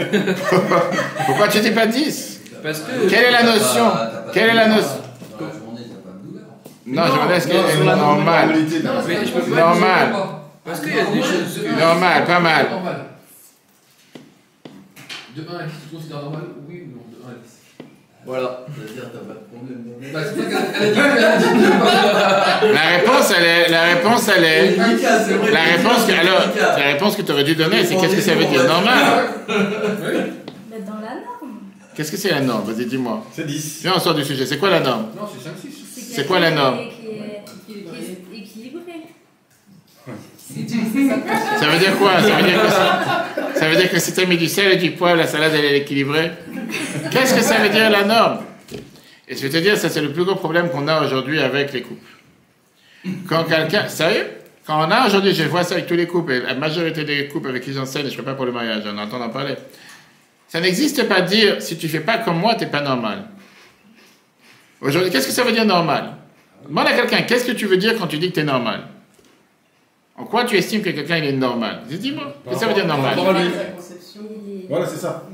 Pourquoi tu dis pas 10? parce que Quelle est la notion? Quelle est la notion? Dans la journée, t'as pas de douleur. Non, je me demande est-ce qu'elle est sur la normale. non, mais je peux pas Normal. parce qu'il y a des choses. Normal, pas mal. Normal. De 1 à 10, tu considères normal? Oui ou non? De 1 à 10. Voilà. C'est-à-dire t'as pas de problème. Bah, c'est pas qu'elle a dit. La réponse, elle est. C'est vrai. La réponse que tu aurais dû donner, c'est qu'est-ce que ça veut dire? Normal. Mais dans la norme. Qu'est-ce que c'est la norme? Vas-y, dis-moi. C'est 10. Viens, on sort du sujet. C'est quoi la norme? Non, c'est 5-6. C'est quoi la norme? Qui est équilibré. Ça veut dire quoi? Ça veut dire que si tu as mis du sel et du poivre, la salade elle est équilibrée? Qu'est-ce que ça veut dire la norme? Et je vais te dire, ça c'est le plus gros problème qu'on a aujourd'hui avec les couples. Quand quelqu'un... Sérieux? Quand on a aujourd'hui, je vois ça avec tous les couples, et la majorité des couples avec qui j'enseigne, et je ne fais pas pour le mariage, on entend en parler. Ça n'existe pas de dire, si tu ne fais pas comme moi, tu n'es pas normal. Aujourd'hui, qu'est-ce que ça veut dire normal? Demande à quelqu'un, qu'est-ce que tu veux dire quand tu dis que tu es normal? En quoi tu estimes que quelqu'un il est normal? Dis-moi, qu'est-ce que ça veut dire normal? Voilà, c'est ça.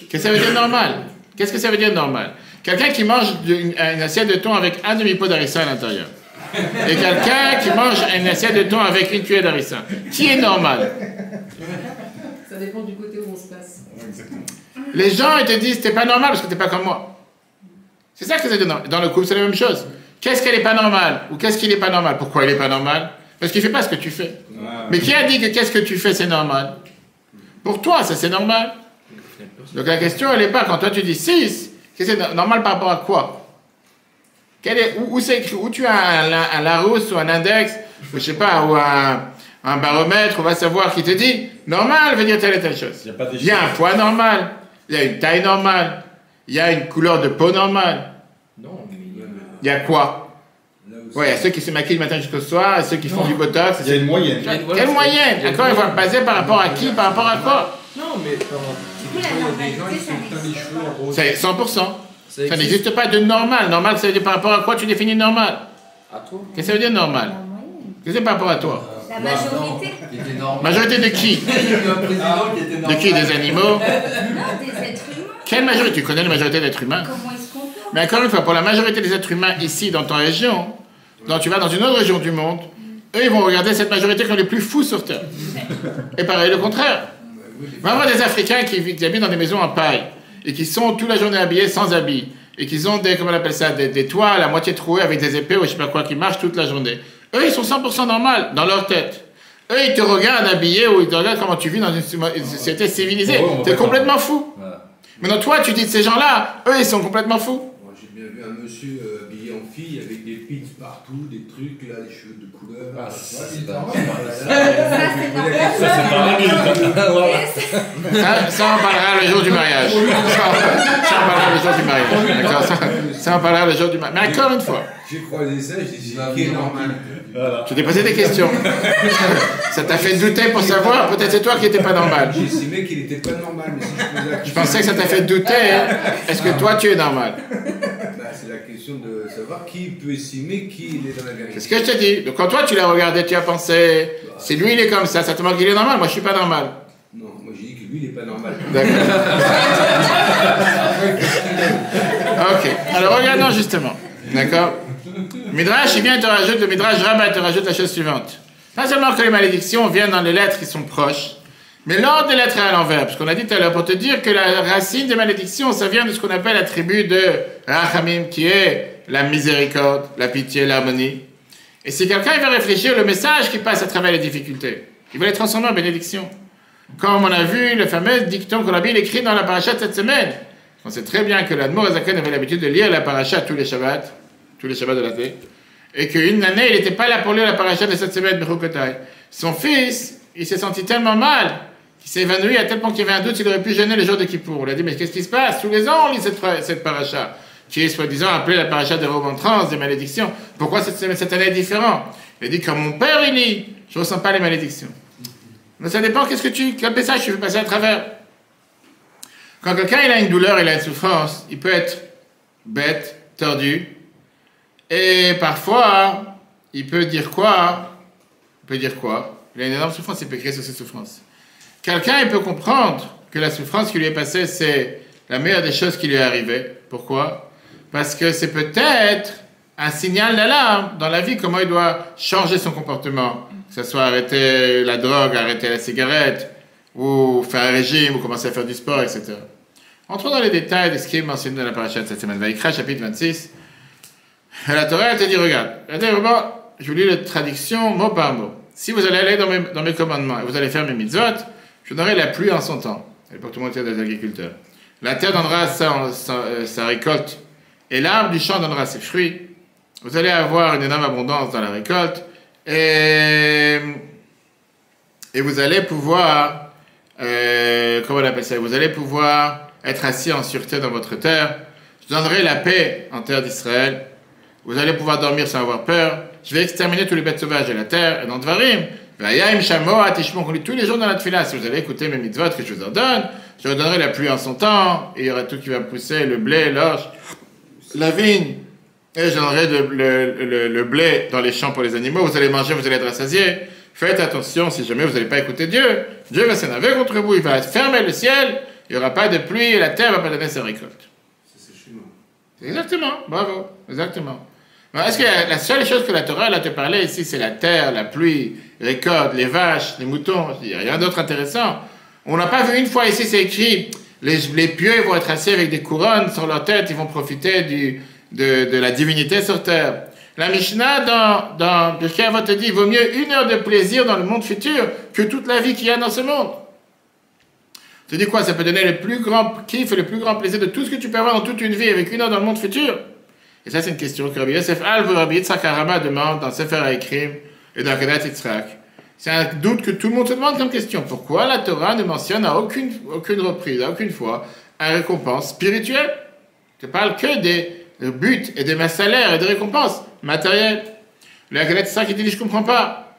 Qu'est-ce que ça veut dire normal? Qu'est-ce que ça veut dire normal? Quelqu'un qui mange une assiette de thon avec un demi-pot d'harissa à l'intérieur. Et quelqu'un qui mange une assiette de thon avec une cuillère d'harissa. Qui est normal? Ça dépend du côté où on se place. Les gens ils te disent t'es pas normal parce que t'es pas comme moi. C'est ça que ça veut dire normal. Dans le couple c'est la même chose. Qu'est-ce qu'elle est pas normale? Ou qu'est-ce qu'il est pas normal? Pourquoi il est pas normal? Parce qu'il fait pas ce que tu fais. Mais qui a dit que qu'est-ce que tu fais c'est normal? Pour toi ça c'est normal. Donc la question elle est pas quand toi tu dis 6, c'est normal par rapport à quoi? Où c'est écrit? Où tu as un Larousse ou un index, ou je sais pas, ou un baromètre, on va savoir qui te dit normal veut dire telle et telle chose. Il y a un poids normal, il y a une taille normale, il y a une couleur de peau normale. Non, mais Il y a quoi? Ouais, il y a ceux qui se maquillent du matin jusqu'au soir, et ceux qui font du botox. Il y a une moyenne. Quelle moyenne? Encore une fois, basé par rapport à qui? Par rapport à quoi? non, mais Du coup, la normalité, ça n'existe pas. C'est 100%. Ça existe. n'existe pas de normal. Normal, ça veut dire par rapport à quoi tu définis normal? À toi. Qu'est-ce que ça veut dire normal? La moyenne. Qu'est-ce que c'est par rapport à toi? La majorité. Qui était normal. Majorité de qui? Il y a eu un président qui était De normal. qui? Des animaux? Non, des êtres humains. Quelle majorité? Tu connais la majorité d'êtres humains? Comment est-ce qu'on peut? Mais encore une fois, pour la majorité des êtres humains ici, dans ton région, quand tu vas dans une autre région du monde, eux, ils vont regarder cette majorité comme les plus fous sur Terre. Et pareil, le contraire. On va avoir des Africains qui habitent dans des maisons en paille et qui sont toute la journée habillés sans habits et qui ont des, comment on appelle ça, des toiles à moitié trouées avec des épées ou je sais pas quoi qui marchent toute la journée. Eux, ils sont 100% normaux dans leur tête. Eux, ils te regardent habillé ou ils te regardent comment tu vis dans une société civilisée. T'es complètement fou. Voilà. Maintenant, toi, tu dis de ces gens-là, eux, ils sont complètement fous. Moi, j'ai bien vu un monsieur habillé en fille avec des pins partout, des trucs, là, des cheveux de couleur. Ah, ça, c'est pas Ça, on parlera le jour du mariage. Ça, on parlera le jour du mariage. D'accord, ça, on parlera le jour du mariage. Mais encore une fois, J'ai croisé ça, je dis, qui est normal. tu t'es posé des questions. Ça t'a fait douter pour savoir, peut-être c'est toi qui n'étais pas normal. J'ai estimé qu'il n'était pas normal, mais si je posais la Je question. pensais que ça t'a fait douter. Hein. Est-ce que toi, tu es normal? C'est la question de savoir qui peut estimer qui est dans la vérité. C'est ce que je te dis. Donc quand toi, tu l'as regardé, tu as pensé, c'est lui, il est comme ça te manque qu'il est normal, moi, je suis pas normal. Non, moi j'ai dit que lui, il n'est pas normal. D'accord. Ok, alors regardons justement. D'accord. Midrash, il vient et te rajoute, le Midrash Rabbah te rajoute la chose suivante. Pas seulement que les malédictions viennent dans les lettres qui sont proches, mais l'ordre des lettres est à l'envers. Parce qu'on a dit tout à l'heure, pour te dire que la racine des malédictions, ça vient de ce qu'on appelle la tribu de Rachamim, qui est la miséricorde, la pitié, l'harmonie. Et si quelqu'un il va réfléchir, le message qui passe à travers les difficultés, il va les transformer en bénédiction. Comme on a vu le fameux dicton que Rabbi écrit dans la paracha de cette semaine. On sait très bien que l'Admor Azaken avait l'habitude de lire la paracha tous les Shabbats de l'année, et qu'une année, il n'était pas là pour lire la paracha de cette semaine, Bechukotai. Son fils, il s'est senti tellement mal, qu'il s'est évanoui à tel point qu'il y avait un doute s'il aurait pu jeûner le jour de Kippour. Il a dit, mais qu'est-ce qui se passe? Tous les ans, on lit cette paracha, qui est soi-disant appelée la paracha des remontrances, des malédictions. Pourquoi cette année est différente? Il a dit, comme mon père, il lit, je ne ressens pas les malédictions. Mais ça dépend, quel message tu veux passer à travers. Quand quelqu'un il a une douleur, il a une souffrance, il peut être bête, tordu, et parfois, il peut dire quoi? Il a une énorme souffrance, il peut créer sur cette souffrance. Quelqu'un, il peut comprendre que la souffrance qui lui est passée, c'est la meilleure des choses qui lui est arrivée. Pourquoi? Parce que c'est peut-être un signal d'alarme dans la vie, comment il doit changer son comportement. Que ce soit arrêter la drogue, arrêter la cigarette, ou faire un régime, ou commencer à faire du sport, etc. Entrons dans les détails de ce qui est mentionné dans la paracha de cette semaine. Vaïkra, chapitre 26. La Torah, elle te dit, regarde, je vous lis la traduction mot par mot. Si vous allez aller dans mes commandements et vous allez faire mes mitzvot, je donnerai la pluie en son temps. À l'époque, tout le monde était des agriculteurs. La terre donnera sa récolte et l'arbre du champ donnera ses fruits. Vous allez avoir une énorme abondance dans la récolte et vous allez pouvoir, comment on appelle ça, vous allez pouvoir être assis en sûreté dans votre terre. Je donnerai la paix en terre d'Israël. Vous allez pouvoir dormir sans avoir peur. Je vais exterminer tous les bêtes sauvages de la terre. Et dans Dvarim, qu'on lit tous les jours dans la tefila. Si vous allez écouter mes mitzvot que je vous ordonne, je vous donnerai la pluie en son temps. Et il y aura tout qui va pousser, le blé, l'orge, la vigne. Et je donnerai le blé dans les champs pour les animaux. Vous allez manger, vous allez être rassasiés. Faites attention, si jamais vous n'allez pas écouter Dieu, Dieu va s'énerver contre vous. Il va fermer le ciel. Il n'y aura pas de pluie et la terre ne va pas donner sa récolte. C'est chez nous. Exactement, bravo, exactement. Est-ce que la seule chose que la Torah elle a te parlé ici, c'est la terre, la pluie, les récoltes, les vaches, les moutons? Il n'y a rien d'autre intéressant. On n'a pas vu une fois ici, c'est écrit, les pieux ils vont être assis avec des couronnes sur leur tête, ils vont profiter de la divinité sur terre. La Mishnah dans Pirkei Avot te dit, il vaut mieux 1 heure de plaisir dans le monde futur que toute la vie qu'il y a dans ce monde. Tu dis quoi? Ça peut donner le plus grand kiff et le plus grand plaisir de tout ce que tu peux avoir dans toute une vie avec 1 heure dans le monde futur. Et ça, c'est une question que Rabbi Yosef Alv ou Rabbi Yitzhak Harama demande dans Sefer HaEkrim et dans Kedat Yitzhak. C'est un doute que tout le monde se demande comme question. Pourquoi la Torah ne mentionne à aucune reprise, à aucune fois, une récompense spirituelle? Je ne parle que des buts et des salaires et des récompenses matérielles. Le Kedat Yitzhak, il dit, je ne comprends pas.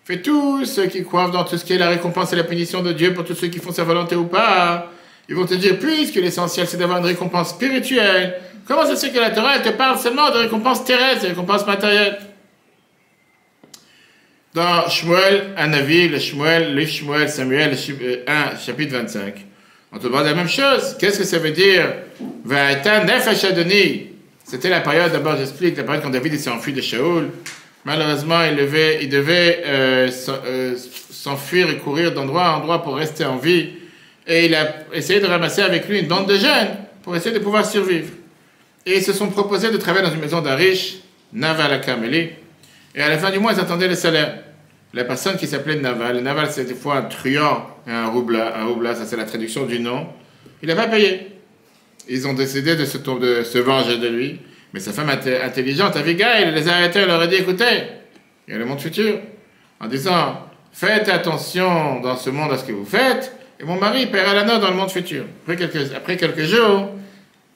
Fait tous ceux qui croient dans tout ce qui est la récompense et la punition de Dieu pour tous ceux qui font sa volonté ou pas, ils vont te dire, puisque l'essentiel c'est d'avoir une récompense spirituelle, comment ça se fait que la Torah elle te parle seulement de récompenses terrestres, de récompenses matérielles? Dans Shmuel, Hanavi, le livre Shmuel, Samuel, 1, chapitre 25. On te demande la même chose. Qu'est-ce que ça veut dire? Va'ata nefesh Adoni. C'était la période, d'abord j'explique, la période quand David s'est enfui de Shaoul. Malheureusement, il devait s'enfuir et courir d'endroit en endroit pour rester en vie. Et il a essayé de ramasser avec lui une bande de jeunes pour essayer de pouvoir survivre. Et ils se sont proposés de travailler dans une maison d'un riche, Naval à Carmélie. Et à la fin du mois, ils attendaient le salaire. La personne qui s'appelait Naval, Naval c'est des fois un truand et un roubla, ça c'est la traduction du nom, il n'a pas payé. Ils ont décidé de se venger de lui. Mais sa femme intelligente, Abigail, les a arrêtés, elle leur a dit, écoutez, il y a le monde futur, en disant, faites attention dans ce monde à ce que vous faites, et mon mari paiera la note dans le monde futur. Après quelques jours,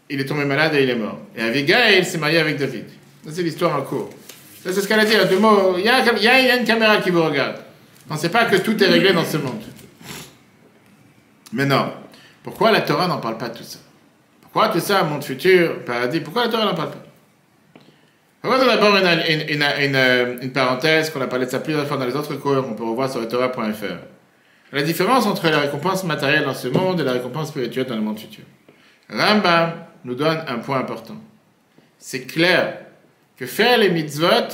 il est tombé malade et il est mort. Et Abigail s'est mariée avec David. Ça, c'est l'histoire en cours. Ça, c'est ce qu'elle a dit. À deux mots, il y a une caméra qui vous regarde. On ne sait pas que tout est réglé dans ce monde. Mais non. Pourquoi la Torah n'en parle pas de tout ça? Pourquoi tout ça, monde futur, paradis? Pourquoi la Torah n'en parle pas? Regardons d'abord une parenthèse qu'on a parlé de ça plusieurs fois dans les autres cours, qu'on peut revoir sur torah.fr. La différence entre la récompense matérielle dans ce monde et la récompense spirituelle dans le monde futur. Rambam nous donne un point important. C'est clair que faire les mitzvot,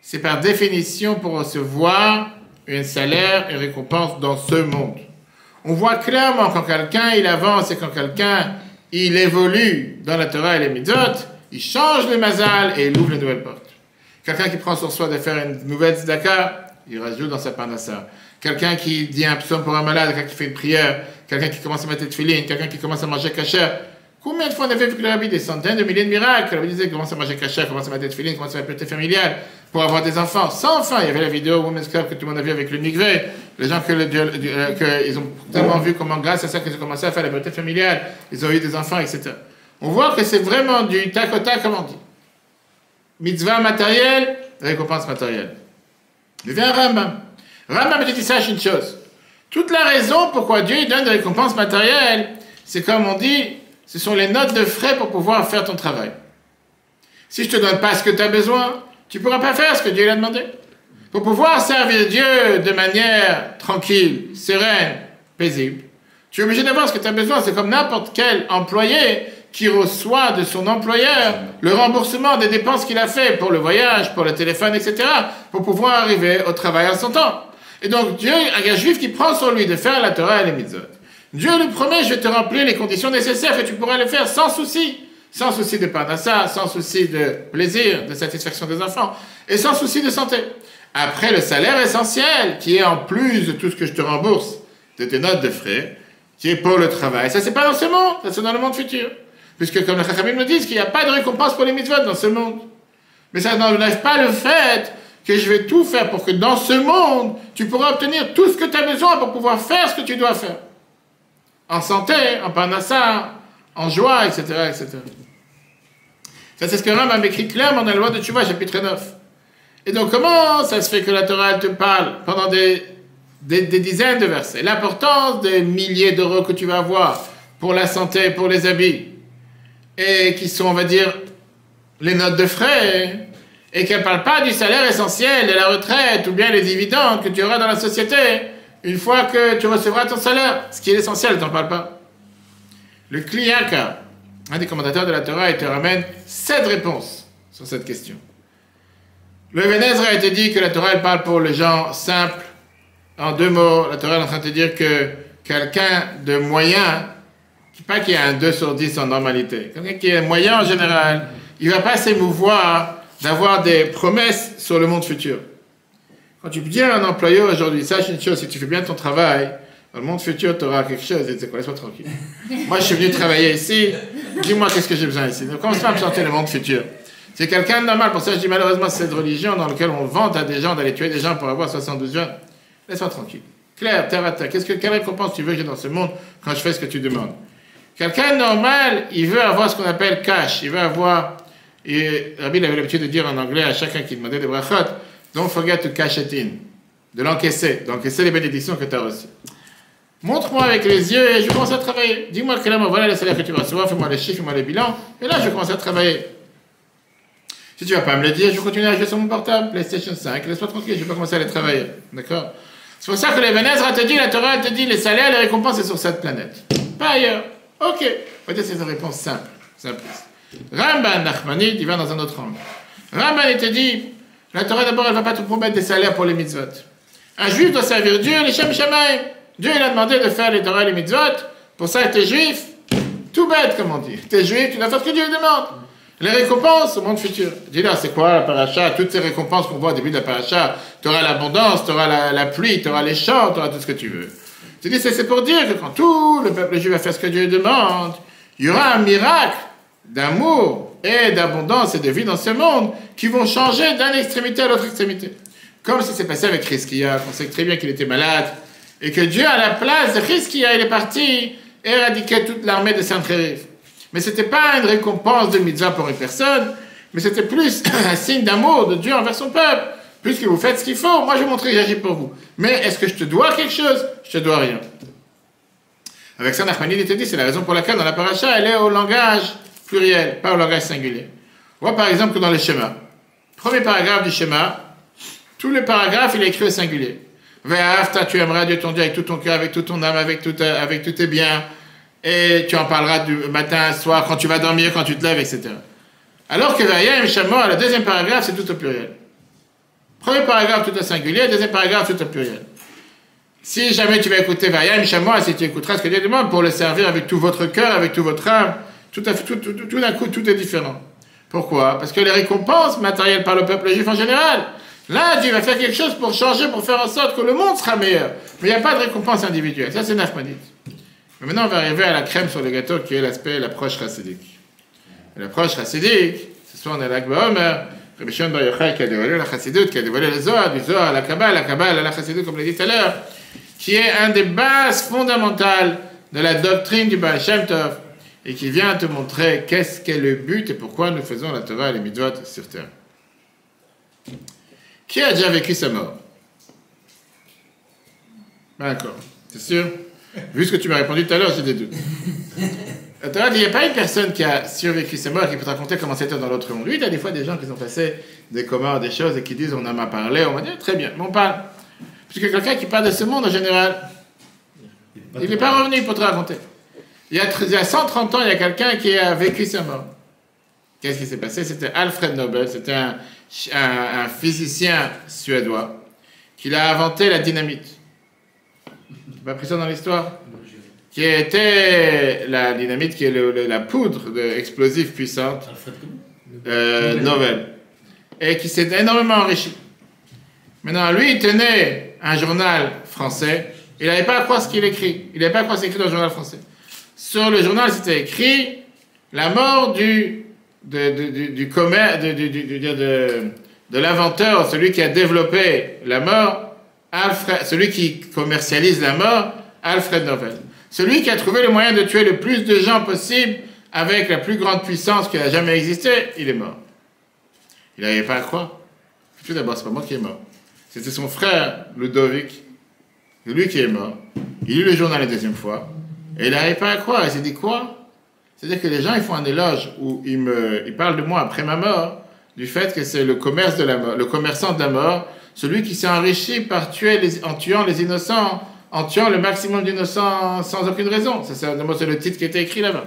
c'est par définition pour recevoir un salaire et récompense dans ce monde. On voit clairement quand quelqu'un il avance et quand quelqu'un il évolue dans la Torah et les mitzvot, il change le mazal et il ouvre les nouvelles portes. Quelqu'un qui prend sur soi de faire une nouvelle tzedaka, il rajoute dans sa parnassa. Quelqu'un qui dit un psaume pour un malade, quelqu'un qui fait une prière, quelqu'un qui commence à mettre des tefilines, quelqu'un qui commence à manger kasher. Combien de fois on a fait avec le rabbi des centaines de milliers de miracles? Le rabbi disait commence à manger kasher, commence à mettre des tefilines, commence à faire la pureté familiale pour avoir des enfants. Sans fin, il y avait la vidéo Women's Club que tout le monde a vu avec le mikvé. Les gens ils ont tellement vu comment grâce à ça qu'ils ont commencé à faire la pureté familiale, ils ont eu des enfants, etc. On voit que c'est vraiment du tac au tac, comme on dit. Mitzvah matérielle, récompense matérielle. Il vient Rambam. Rambam dit sache une chose. Toute la raison pourquoi Dieu donne des récompenses matérielles, c'est comme on dit, ce sont les notes de frais pour pouvoir faire ton travail. Si je ne te donne pas ce que tu as besoin, tu ne pourras pas faire ce que Dieu l'a demandé. Pour pouvoir servir Dieu de manière tranquille, sereine, paisible, tu es obligé d'avoir ce que tu as besoin. C'est comme n'importe quel employé qui reçoit de son employeur le remboursement des dépenses qu'il a fait pour le voyage, pour le téléphone, etc., pour pouvoir arriver au travail en son temps. Et donc, Dieu, un juif qui prend sur lui de faire la Torah et les mitzvot, Dieu lui promet, je vais te remplir les conditions nécessaires que tu pourras le faire sans souci de parnassa, sans souci de plaisir, de satisfaction des enfants, et sans souci de santé. Après, le salaire essentiel, qui est en plus de tout ce que je te rembourse, de tes notes de frais, qui est pour le travail, ça c'est pas dans ce monde, ça c'est dans le monde futur. Puisque comme les Chachamim nous disent qu'il n'y a pas de récompense pour les mitzvot dans ce monde. Mais ça n'enlève pas le fait que je vais tout faire pour que dans ce monde, tu pourras obtenir tout ce que tu as besoin pour pouvoir faire ce que tu dois faire. En santé, en parnassa, en joie, etc., etc. Ça, c'est ce que Rambam écrit clairement dans la loi de Teshuvah, chapitre 9. Et donc, comment ça se fait que la Torah, elle te parle pendant des dizaines de versets? L'importance des milliers d'euros que tu vas avoir pour la santé, pour les habits, et qui sont, on va dire, les notes de frais, et qu'elle ne parle pas du salaire essentiel, de la retraite, ou bien les dividendes que tu auras dans la société, une fois que tu recevras ton salaire. Ce qui est essentiel, elle ne t'en parle pas. Le Kliyaka, un des commentateurs de la Torah, il te ramène 7 réponses sur cette question. Le Even Ezra a été dit que la Torah, elle parle pour les gens simples. En 2 mots, la Torah est en train de te dire que quelqu'un de moyen, pas qu'il y a un 2 sur 10 en normalité, quelqu'un qui est moyen en général, il ne va pas s'émouvoir d'avoir des promesses sur le monde futur. Quand tu dis à un employeur aujourd'hui, sache une chose, si tu fais bien ton travail, dans le monde futur, tu auras quelque chose, et tu sais quoi, laisse-moi tranquille. Moi, je suis venu travailler ici, dis-moi qu'est-ce que j'ai besoin ici. Donc, commence pas à me chanter le monde futur. C'est quelqu'un de normal, pour ça je dis malheureusement, c'est cette religion dans laquelle on vante à des gens d'aller tuer des gens pour avoir 72 jeunes. Laisse-moi tranquille. Claire, terre à terre, quelle récompense tu veux que j'ai dans ce monde quand je fais ce que tu demandes? Quelqu'un de normal, il veut avoir ce qu'on appelle cash, il veut avoir, et Rabbi avait l'habitude de dire en anglais à chacun qui demandait des brachot, don't forget to cash it in, d'encaisser les bénédictions que tu as reçues. Montre-moi avec les yeux et je commence à travailler. Dis-moi clairement, voilà le salaire que tu vas recevoir, fais-moi les chiffres, fais-moi les bilans, et là je commence à travailler. Si tu vas pas me le dire, je continue à jouer sur mon portable, PlayStation 5, laisse-moi tranquille, je vais pas commencer à aller travailler. D'accord? C'est pour ça que l'Ibn Ezra te dit, la Torah elle te dit, les salaires, les récompenses, c'est sur cette planète. Pas ailleurs. Ok. Peut-être c'est une réponse simple. Ramban Nachmanide, il va dans un autre angle. Ramban, il te dit, la Torah d'abord, elle va pas te promettre des salaires pour les mitzvot. Un juif doit servir Dieu, les Shem Shamaim. Dieu, il a demandé de faire les Torah et les mitzvot. Pour ça, t'es juif. Tout bête, comme on dit. T'es juif, tu dois faire ce que Dieu demande. Les récompenses au monde futur. Dis là, c'est quoi la paracha? Toutes ces récompenses qu'on voit au début de la paracha. Tu auras l'abondance, tu auras la pluie, tu auras les champs, tu auras tout ce que tu veux. Tu dis, c'est pour dire que quand tout le peuple juif va faire ce que Dieu demande, il y aura un miracle d'amour et d'abondance et de vie dans ce monde qui vont changer d'une extrémité à l'autre extrémité. Comme ça s'est passé avec Chizkiya, on sait très bien qu'il était malade, et que Dieu, à la place de Chizkiya, il est parti éradiquer toute l'armée de Sancheriv. Mais ce n'était pas une récompense de mitzvah pour une personne, mais c'était plus un signe d'amour de Dieu envers son peuple. Puisque vous faites ce qu'il faut, moi je vais montrer que j'agis pour vous. Mais est-ce que je te dois quelque chose? Je te dois rien. Avec ça, Nachmanide te dit, c'est la raison pour laquelle dans la paracha, elle est au langage pluriel, pas au langage singulier. On voit par exemple que dans le schéma, premier paragraphe du schéma, tout le paragraphe, il est écrit au singulier. Ve'afta, tu aimeras Dieu ton Dieu avec tout ton cœur, avec toute ton âme, avec tous tes biens, et tu en parleras du matin, soir, quand tu vas dormir, quand tu te lèves, etc. Alors que Ve'ayam Shamo, le deuxième paragraphe, c'est tout au pluriel. Premier paragraphe tout au singulier, deuxième paragraphe tout au pluriel. Si jamais tu vas écouter Ve'ayam Shamo, si tu écouteras ce que Dieu demande pour le servir avec tout votre cœur, avec tout votre âme, tout d'un coup, tout est différent. Pourquoi? Parce que les récompenses matérielles par le peuple juif en général, là, Dieu va faire quelque chose pour changer, pour faire en sorte que le monde sera meilleur. Mais il n'y a pas de récompense individuelle. Ça, c'est Nachmanide. Mais maintenant, on va arriver à la crème sur le gâteau qui est l'approche chassidique. L'approche chassidique, ce soir, on est à l'Akba Omer, Rabbi Shimon Bar Yochai qui a dévoilé la chassidoute, qui a dévoilé le Zohar, du Zohar à la Kabbale à la chassidoute, comme je l'ai dit tout à l'heure, qui est un des bases fondamentales de la doctrine du Baal Shem Tov, et qui vient te montrer qu'est-ce qu'est le but et pourquoi nous faisons la Torah et les mitzvot sur terre. Qui a déjà vécu sa mort? D'accord, c'est sûr? Vu ce que tu m'as répondu tout à l'heure, j'ai des doutes. La Torah dit, il n'y a pas une personne qui a survécu sa mort et qui peut te raconter comment c'était dans l'autre monde. Oui, il y a des fois des gens qui ont passé des comas, des choses et qui disent, on en m'a parlé, on m'a dit, très bien, mais on parle. Puisque quelqu'un qui parle de ce monde en général, il n'est pas revenu pour te raconter. Il y a 130 ans, il y a quelqu'un qui a vécu sa mort. Qu'est-ce qui s'est passé? C'était Alfred Nobel, c'était un physicien suédois qui a inventé la dynamite. Tu n'as pas pris ça dans l'histoire? Qui était la dynamite, qui est la poudre explosive puissante. Nobel. Et qui s'est énormément enrichi. Maintenant, lui, il tenait un journal français. Il n'avait pas à croire ce qu'il écrit. Il n'avait pas à croire ce qu'il écrit dans le journal français. Sur le journal, c'était écrit la mort de l'inventeur, celui qui a développé la mort, celui qui commercialise la mort, Alfred Nobel. Celui qui a trouvé le moyen de tuer le plus de gens possible avec la plus grande puissance qui a jamais existé, il est mort. Il n'avait pas à croire. Tout d'abord, c'est pas moi qui est mort. C'était son frère, Ludovic. C'est lui qui est mort. Il lit le journal la deuxième fois. Et il n'arrive pas à croire. Il s'est dit quoi? C'est-à-dire que les gens, ils font un éloge où ils parlent de moi après ma mort, du fait que c'est le commerce de la mort, le commerçant de la mort, celui qui s'est enrichi en tuant les innocents, en tuant le maximum d'innocents sans aucune raison. C'est le titre qui était écrit là-bas.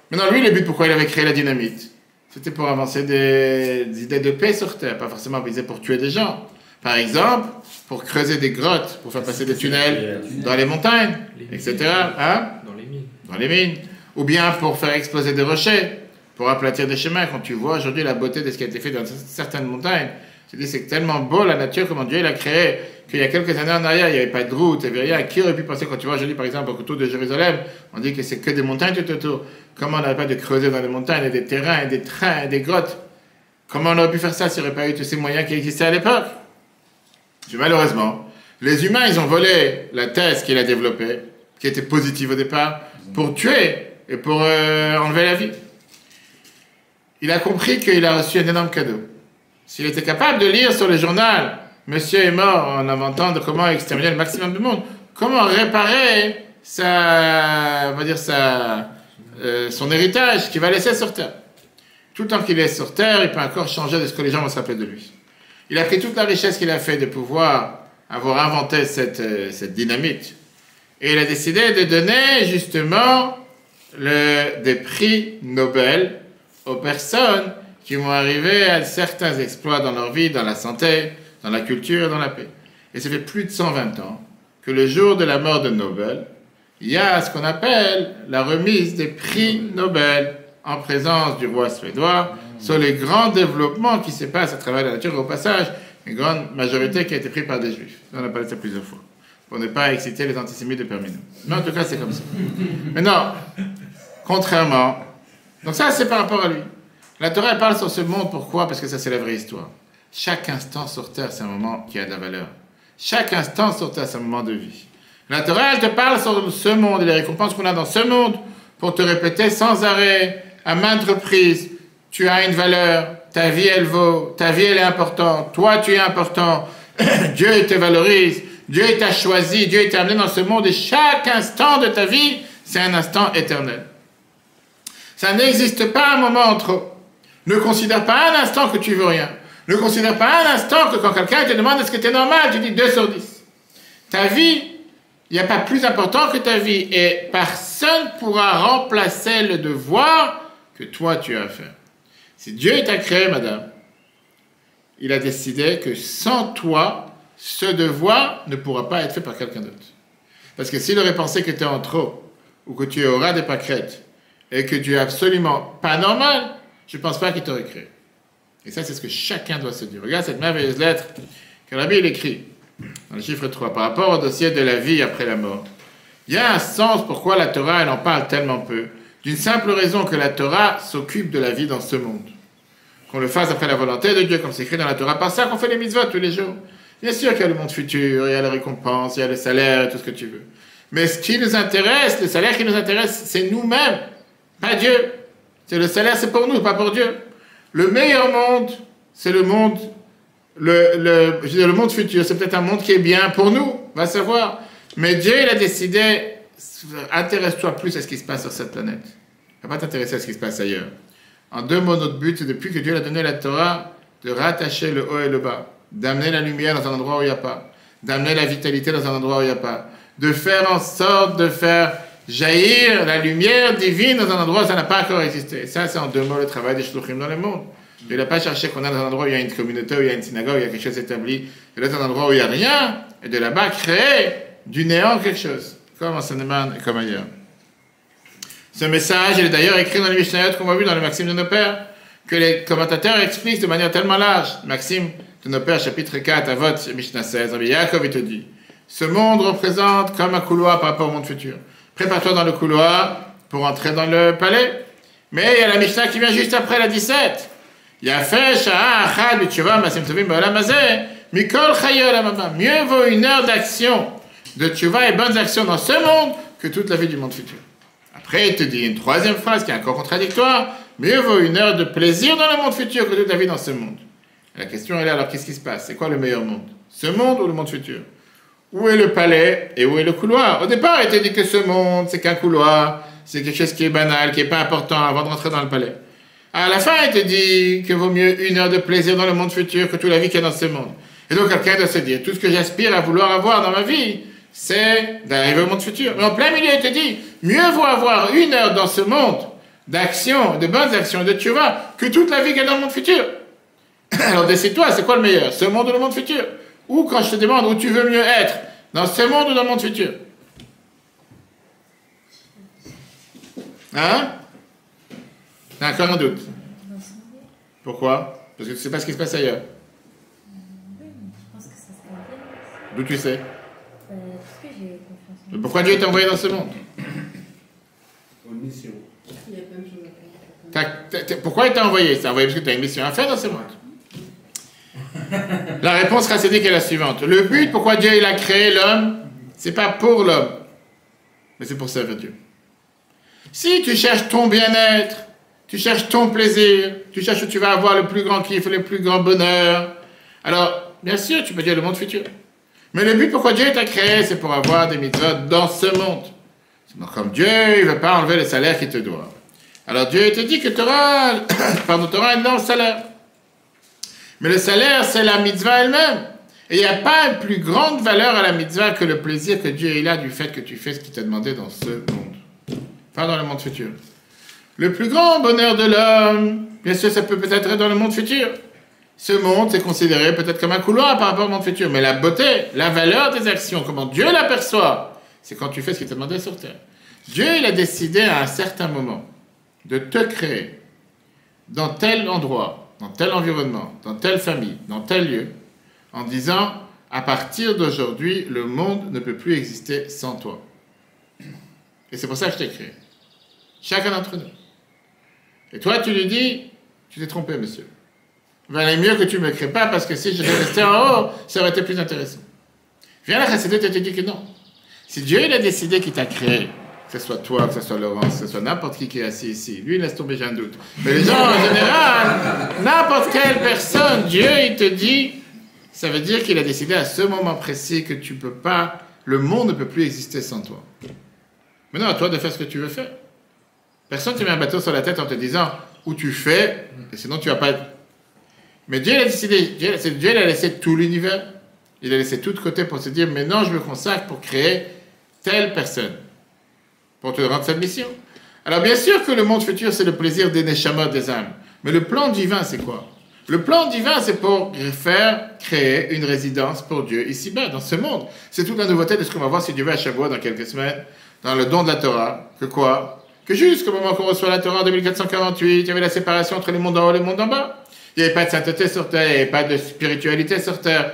Maintenant, lui, le but pourquoi il avait créé la dynamite, c'était pour avancer des idées de paix sur Terre, pas forcément visé pour tuer des gens. Par exemple, pour creuser des grottes, pour faire passer des tunnels dans les montagnes, etc. Hein? Dans les mines. Ou bien pour faire exploser des rochers, pour aplatir des chemins. Quand tu vois aujourd'hui la beauté de ce qui a été fait dans certaines montagnes, tu te dis c'est tellement beau la nature, comment Dieu l'a créé, qu'il y a quelques années en arrière, il n'y avait pas de route, il n'y avait rien. Qui aurait pu penser, quand tu vois aujourd'hui par exemple autour de Jérusalem, on dit que c'est que des montagnes tout autour. Comment on n'aurait pas de creuser dans les montagnes, et des terrains, et des trains, et des grottes? Comment on aurait pu faire ça s'il n'y aurait pas eu tous ces moyens qui existaient à l'époque? Malheureusement, les humains, ils ont volé la thèse qu'il a développée, qui était positive au départ, pour tuer et pour enlever la vie. Il a compris qu'il a reçu un énorme cadeau. S'il était capable de lire sur le journal « Monsieur est mort » en inventant de comment exterminer le maximum de monde, comment réparer son héritage qu'il va laisser sur Terre. tout le temps qu'il est sur terre, il peut encore changer de ce que les gens vont se rappeler de lui. Il a pris toute la richesse qu'il a fait de pouvoir avoir inventé cette dynamite. Et il a décidé de donner justement des prix Nobel aux personnes qui vont arriver à certains exploits dans leur vie, dans la santé, dans la culture et dans la paix. Et ça fait plus de 120 ans que le jour de la mort de Nobel, il y a ce qu'on appelle la remise des prix Nobel en présence du roi suédois sur les grands développements qui se passent à travers la nature. Au passage, une grande majorité qui a été prise par des juifs. On a parlé de ça plusieurs fois, pour ne pas exciter les antisémites de parmi nous. Mais en tout cas, c'est comme ça. Mais non, contrairement... Donc ça, c'est par rapport à lui. La Torah, elle parle sur ce monde, pourquoi? Parce que ça, c'est la vraie histoire. Chaque instant sur terre, c'est un moment qui a de la valeur. Chaque instant sur terre, c'est un moment de vie. La Torah, elle te parle sur ce monde et les récompenses qu'on a dans ce monde pour te répéter sans arrêt, à maintes reprises, tu as une valeur, ta vie, elle vaut, ta vie, elle est importante, toi, tu es important, Dieu, il te valorise, Dieu, il t'a choisi, Dieu, il t'a amené dans ce monde et chaque instant de ta vie, c'est un instant éternel. Ça n'existe pas un moment en trop. Ne considère pas un instant que tu veux rien. Ne considère pas un instant que quand quelqu'un te demande est-ce que tu es normal, tu dis 2 sur 10. Ta vie, il n'y a pas plus important que ta vie et personne ne pourra remplacer le devoir que toi tu as à faire. Si Dieu t'a créé, madame, il a décidé que sans toi, ce devoir ne pourra pas être fait par quelqu'un d'autre. Parce que s'il aurait pensé que tu es en trop, ou que tu auras des pâquerettes, et que tu es absolument pas normal, je ne pense pas qu'il t'aurait créé. Et ça, c'est ce que chacun doit se dire. Regarde cette merveilleuse lettre que Rabbi il écrit dans le chiffre 3, par rapport au dossier de la vie après la mort. Il y a un sens pourquoi la Torah, elle en parle tellement peu. D'une simple raison que la Torah s'occupe de la vie dans ce monde. Qu'on le fasse après la volonté de Dieu, comme c'est écrit dans la Torah. Par ça qu'on fait les mitzvot tous les jours. Bien sûr qu'il y a le monde futur, il y a la récompense, il y a le salaire et tout ce que tu veux. Mais ce qui nous intéresse, le salaire qui nous intéresse, c'est nous-mêmes, pas Dieu. C'est le salaire, c'est pour nous, pas pour Dieu. Le meilleur monde, c'est le monde, je veux dire, le monde futur. C'est peut-être un monde qui est bien pour nous, va savoir. Mais Dieu, il a décidé, intéresse-toi plus à ce qui se passe sur cette planète. Il ne va pas t'intéresser à ce qui se passe ailleurs. En 2 mots, notre but, c'est depuis que Dieu a donné la Torah, de rattacher le haut et le bas, d'amener la lumière dans un endroit où il n'y a pas, d'amener la vitalité dans un endroit où il n'y a pas, de faire en sorte de faire jaillir la lumière divine dans un endroit où ça n'a pas encore existé. Ça, c'est en 2 mots le travail des shluchim dans le monde. Dieu n'a pas cherché qu'on est dans un endroit où il y a une communauté, où il y a une synagogue, où il y a quelque chose établi, et là, dans un endroit où il n'y a rien, et de là-bas créer du néant quelque chose, comme en Saint-Néman et comme ailleurs. Ce message, il est d'ailleurs écrit dans les Mishnayot qu'on voit vu dans le Maxime de nos pères, que les commentateurs expliquent de manière tellement large. Maxime de nos pères, chapitre 4, Avot, Mishnah 16, Rabbi Yaakov, il te dit, ce monde représente comme un couloir par rapport au monde futur. Prépare-toi dans le couloir pour entrer dans le palais. Mais il y a la Mishnah qui vient juste après, la 17. Yafeh sha'a achad b'tshuva masim tovim ba'olam hazeh mikol chaye olam haba. Mieux vaut une heure d'action de tshuva et bonnes actions dans ce monde que toute la vie du monde futur. Après, il te dit une 3e phrase qui est encore contradictoire. Mieux vaut une heure de plaisir dans le monde futur que toute la vie dans ce monde. Et la question est là, alors qu'est-ce qui se passe? C'est quoi le meilleur monde? Ce monde ou le monde futur? Où est le palais et où est le couloir? Au départ, il te dit que ce monde, c'est qu'un couloir, c'est quelque chose qui est banal, qui n'est pas important avant de rentrer dans le palais. À la fin, il te dit qu'il vaut mieux une heure de plaisir dans le monde futur que toute la vie qu'il y a dans ce monde. Et donc, quelqu'un doit se dire, tout ce que j'aspire à vouloir avoir dans ma vie, c'est d'arriver au monde futur. Mais en plein milieu, il te dit, mieux vaut avoir une heure dans ce monde d'action, de bonnes actions, de tchouva, que toute la vie qu'il y a dans le monde futur. Alors, décide-toi, c'est quoi le meilleur? Ce monde ou le monde futur? Ou quand je te demande où tu veux mieux être, dans ce monde ou dans le monde futur? Hein? T'as encore un doute. Pourquoi? Parce que tu ne sais pas ce qui se passe ailleurs. Oui, je pense que ça serait bien. D'où tu sais? Parce que j'ai confiance en Mais pourquoi Dieu t'a envoyé dans ce monde? En mission. Il y a plein de choses à faire. Pourquoi il t'a envoyé? Il t'a envoyé parce que tu as une mission à faire dans ce monde. La réponse racédique est la suivante. Le but, pourquoi Dieu il a créé l'homme, c'est pas pour l'homme, mais c'est pour servir Dieu. Si tu cherches ton bien-être, tu cherches ton plaisir, tu cherches où tu vas avoir le plus grand kiff, le plus grand bonheur, alors, bien sûr, tu peux dire le monde futur. Mais le but, pourquoi Dieu t'a créé, c'est pour avoir des mitzvot dans ce monde. Sinon, comme Dieu, il ne veut pas enlever le salaire qu'il te doit. Alors Dieu te dit que tu auras, un énorme salaire. Mais le salaire, c'est la mitzvah elle-même. Et il n'y a pas une plus grande valeur à la mitzvah que le plaisir que Dieu a du fait que tu fais ce qu'il t'a demandé dans ce monde. Pas dans le monde futur. Le plus grand bonheur de l'homme, bien sûr, ça peut peut-être être dans le monde futur. Ce monde, c'est considéré peut-être comme un couloir par rapport au monde futur. Mais la beauté, la valeur des actions, comment Dieu l'aperçoit, c'est quand tu fais ce qu'il t'a demandé sur terre. Dieu, il a décidé à un certain moment de te créer dans tel endroit, dans tel environnement, dans telle famille, dans tel lieu, en disant, à partir d'aujourd'hui, le monde ne peut plus exister sans toi. Et c'est pour ça que je t'ai créé. Chacun d'entre nous. Et toi, tu lui dis, tu t'es trompé, monsieur. Il valait mieux que tu ne me crées pas, parce que si j'étais resté en haut, ça aurait été plus intéressant. Viens la Chassidut et te dit que non. Si Dieu il a décidé qu'il t'a créé, que ce soit toi, que ce soit Laurence, que ce soit n'importe qui est assis ici, lui, il laisse tomber, j'ai un doute. Mais les gens, en général, n'importe quelle personne, Dieu, il te dit, ça veut dire qu'il a décidé à ce moment précis que tu peux pas, le monde ne peut plus exister sans toi. Maintenant, à toi de faire ce que tu veux faire. Personne ne te met un bateau sur la tête en te disant où tu fais, et sinon tu vas pas être. Mais Dieu a décidé, Dieu a laissé tout l'univers, il a laissé tout de côté pour se dire, maintenant je me consacre pour créer telle personne, pour te rendre cette mission. Alors bien sûr que le monde futur, c'est le plaisir des neshamot, des âmes. Mais le plan divin, c'est quoi? Le plan divin, c'est pour faire créer une résidence pour Dieu ici-bas, dans ce monde. C'est toute la nouveauté de ce qu'on va voir si Dieu veut à Shavuot dans quelques semaines, dans le don de la Torah, que quoi? Que jusqu'au moment qu'on reçoit la Torah en 2448, il y avait la séparation entre les mondes en haut et les mondes en bas. Il n'y avait pas de sainteté sur terre, il n'y avait pas de spiritualité sur terre.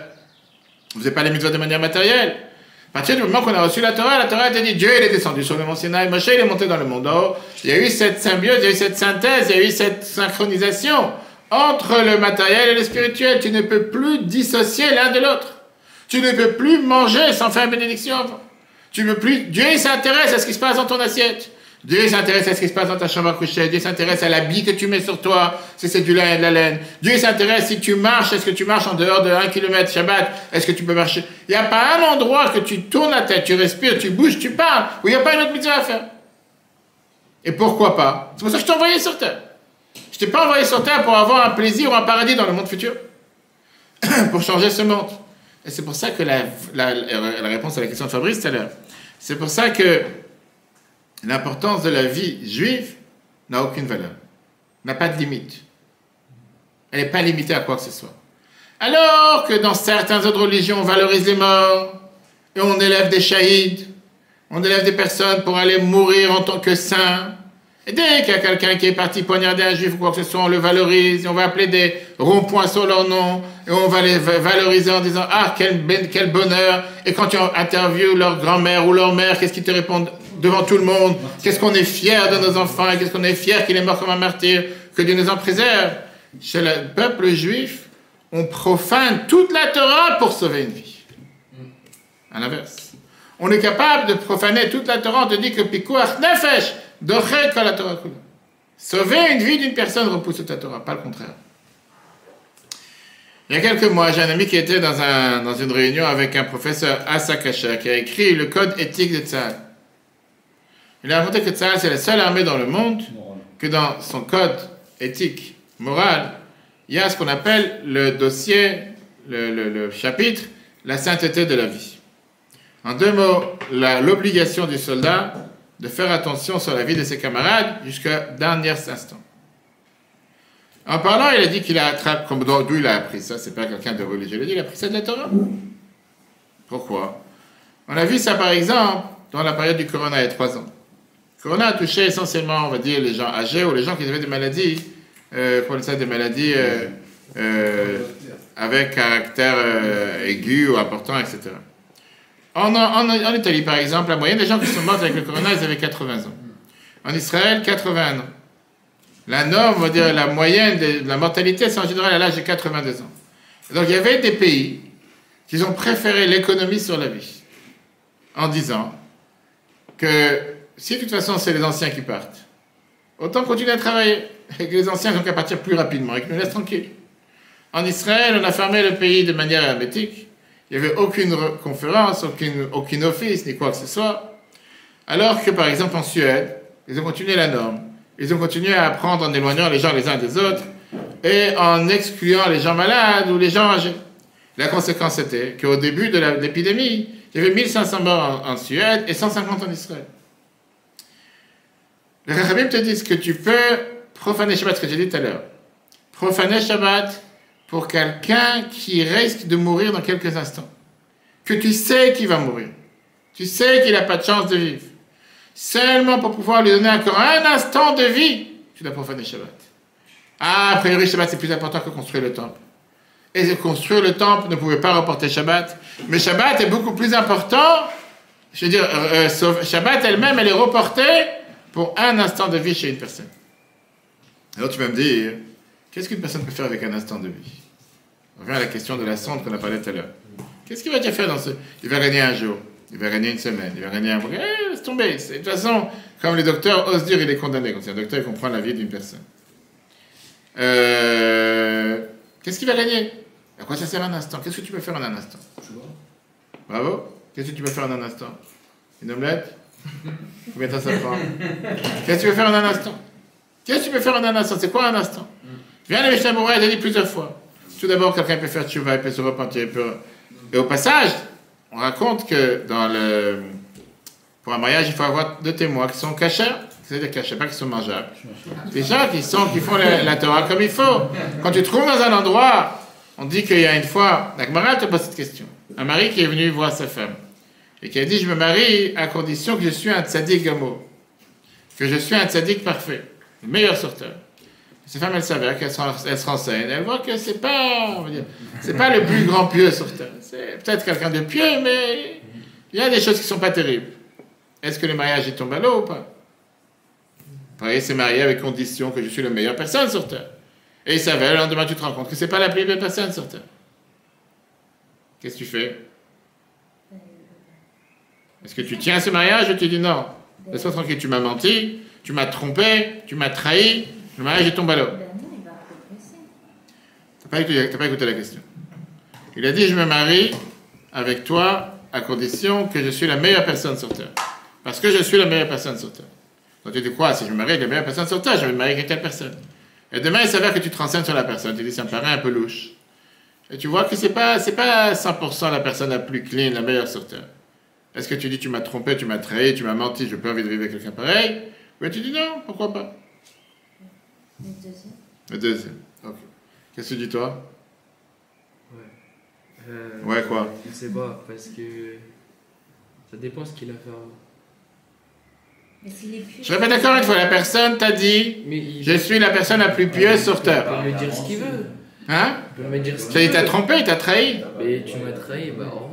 Vous ne faisiez pas les mitzvot de manière matérielle. À partir du moment qu'on a reçu la Torah a été dit, Dieu il est descendu sur le mont Sinaï, Moshe il est monté dans le monde en haut. Il y a eu cette symbiose, il y a eu cette synthèse, il y a eu cette synchronisation entre le matériel et le spirituel. Tu ne peux plus dissocier l'un de l'autre. Tu ne peux plus manger sans faire une bénédiction. Tu ne peux plus. Dieu il s'intéresse à ce qui se passe dans ton assiette. Dieu s'intéresse à ce qui se passe dans ta chambre à coucher. Dieu s'intéresse à l'habit que tu mets sur toi, si c'est du lin et de la laine. Dieu s'intéresse si tu marches, est-ce que tu marches en dehors de 1 km Shabbat, est-ce que tu peux marcher? Il n'y a pas un endroit que tu tournes la tête, tu respires, tu bouges, tu parles, où il n'y a pas une autre mitzvah à faire. Et pourquoi pas? C'est pour ça que je t'ai envoyé sur terre. Je t'ai pas envoyé sur terre pour avoir un plaisir ou un paradis dans le monde futur. Pour changer ce monde. Et c'est pour ça que la réponse à la question de Fabrice tout à l'heure, c'est pour ça que l'importance de la vie juive n'a aucune valeur, n'a pas de limite. Elle n'est pas limitée à quoi que ce soit. Alors que dans certaines autres religions, on valorise les morts, et on élève des shahids, on élève des personnes pour aller mourir en tant que saints. Et dès qu'il y a quelqu'un qui est parti poignarder un juif ou quoi que ce soit, on le valorise, et on va appeler des ronds-points sur leur nom, et on va les valoriser en disant « Ah, quel bonheur !» Et quand tu interviews leur grand-mère ou leur mère, qu'est-ce qu'ils te répondent devant tout le monde? Qu'est-ce qu'on est fier de nos enfants, et qu'est-ce qu'on est fier qu'il est mort comme un martyr, que Dieu nous en préserve. Chez le peuple juif, on profane toute la Torah pour sauver une vie. À l'inverse. On est capable de profaner toute la Torah, on te dit que Pikuach Nefesh, Dochet Kol HaTorah Kula. Sauver une vie d'une personne repousse toute la Torah, pas le contraire. Il y a quelques mois, j'ai un ami qui était dans une réunion avec un professeur Asa Kasher, qui a écrit le code éthique de Tzahal. Il a raconté que Tzahal, c'est la seule armée dans le monde que dans son code éthique, moral, il y a ce qu'on appelle le dossier, le chapitre, la sainteté de la vie. En deux mots, l'obligation du soldat de faire attention sur la vie de ses camarades jusqu'à dernier instant. En parlant, il a dit qu'il a attrapé, d'où il a appris ça, c'est pas quelqu'un de religieux, il a dit qu'il a appris ça de la Torah. Pourquoi? On a vu ça par exemple dans la période du Corona il y a 3 ans. Le Corona a touché essentiellement, on va dire, les gens âgés ou les gens qui avaient des maladies, des maladies avec caractère aigu ou important, etc. En Italie, par exemple, la moyenne des gens qui sont morts avec le Corona, ils avaient 80 ans. En Israël, 81 ans. La norme, on va dire, la moyenne de la mortalité, c'est en général à l'âge de 82 ans. Et donc, il y avait des pays qui ont préféré l'économie sur la vie, en disant que si de toute façon c'est les anciens qui partent, autant continuer à travailler, et que les anciens n'ont qu'à partir plus rapidement, et qu'ils nous laissent tranquilles. En Israël, on a fermé le pays de manière hermétique, il n'y avait aucune conférence, aucun office, ni quoi que ce soit, alors que par exemple en Suède, ils ont continué la norme. Ils ont continué à apprendre en éloignant les gens les uns des autres et en excluant les gens malades ou les gens âgés. La conséquence était qu'au début de l'épidémie, il y avait 1500 morts en Suède et 150 en Israël. Les Rachamim te disent que tu peux profaner Shabbat, ce que j'ai dit tout à l'heure. Profaner Shabbat pour quelqu'un qui risque de mourir dans quelques instants. Que tu sais qu'il va mourir. Tu sais qu'il n'a pas de chance de vivre. Seulement pour pouvoir lui donner encore un instant de vie, tu dois profaner Shabbat. Ah, a priori, Shabbat, c'est plus important que construire le temple. Et construire le temple ne pouvait pas reporter Shabbat. Mais Shabbat est beaucoup plus important. Je veux dire, Shabbat elle-même, elle est reportée pour un instant de vie chez une personne. Alors tu vas me dire, qu'est-ce qu'une personne peut faire avec un instant de vie? On revient à la question de la sonde qu'on a parlé tout à l'heure. Qu'est-ce qu'il va déjà faire dans ce... Il va gagner un jour, il va gagner une semaine, il va gagner un mois. Laisse tomber. De toute façon, comme les docteurs osent dire, il est condamné. Quand c'est un docteur, il comprend la vie d'une personne. Qu'est-ce qu'il va gagner? À quoi ça sert un instant? Qu'est-ce que tu peux faire en un instant? Bravo. Qu'est-ce que tu peux faire en un instant? Une omelette? Combien de temps ça prend? Qu'est-ce que tu peux faire en un instant? Qu'est-ce que tu peux faire en un instant? C'est quoi un instant? Viens à la Mishnah Berurah, j'ai dit plusieurs fois. Tout d'abord, quelqu'un peut faire tchouva, il peut se repentir. Et au passage, on raconte que pour un mariage, il faut avoir 2 témoins qui sont cachers. C'est-à-dire cachers, pas qui sont mangeables. Des gens qui font la Torah comme il faut. Quand tu te trouves dans un endroit, on dit qu'il y a une fois, la Gemara te pose cette question. Un mari qui est venu voir sa femme et qui a dit, je me marie à condition que je suis un tzaddik gamo, que je suis un tzaddik parfait, le meilleur sorteur. Cette femme, elle s'avère qu'elle se renseigne, elle voit que c'est pas le plus grand pieux sur terre. C'est peut-être quelqu'un de pieux, mais il y a des choses qui sont pas terribles. Est-ce que le mariage tombe à l'eau ou pas? Pareil, c'est marié avec condition que je suis la meilleure personne sur terre. Et il s'avère, le lendemain, tu te rends compte que c'est pas la plus belle personne sur terre. Qu'est-ce que tu fais? Est-ce que tu tiens à ce mariage ou tu dis non? Laisse-moi tranquille, tu m'as menti, tu m'as trompé, tu m'as trahi, le mariage tombe à l'eau. T'as pas écouté la question. Il a dit, je me marie avec toi à condition que je suis la meilleure personne sur terre. Parce que je suis la meilleure personne sur terre. Donc tu dis quoi? Si je me marie avec la meilleure personne sur terre, je vais me marier avec telle personne. Et demain, il s'avère que tu te renseignes sur la personne. Tu dis, ça me paraît un peu louche. Et tu vois que c'est pas 100% la personne la plus clean, la meilleure sur terre. Est-ce que tu dis, tu m'as trompé, tu m'as trahi, tu m'as menti, je n'ai pas envie de vivre avec quelqu'un pareil? Ou tu dis non, pourquoi pas? Le deuxième. Ok. Qu'est-ce que tu dis toi? Ouais, quoi? Je sais pas, parce que ça dépend ce qu'il a fait avant. Je répète encore une fois, la personne t'a dit, je suis la personne la plus pieuse sur terre. Il peut me dire ce qu'il veut. Hein? Il peut me dire ce qu'il veut. Il t'a trompé, il t'a trahi. Mais tu m'as trahi, bah au revoir.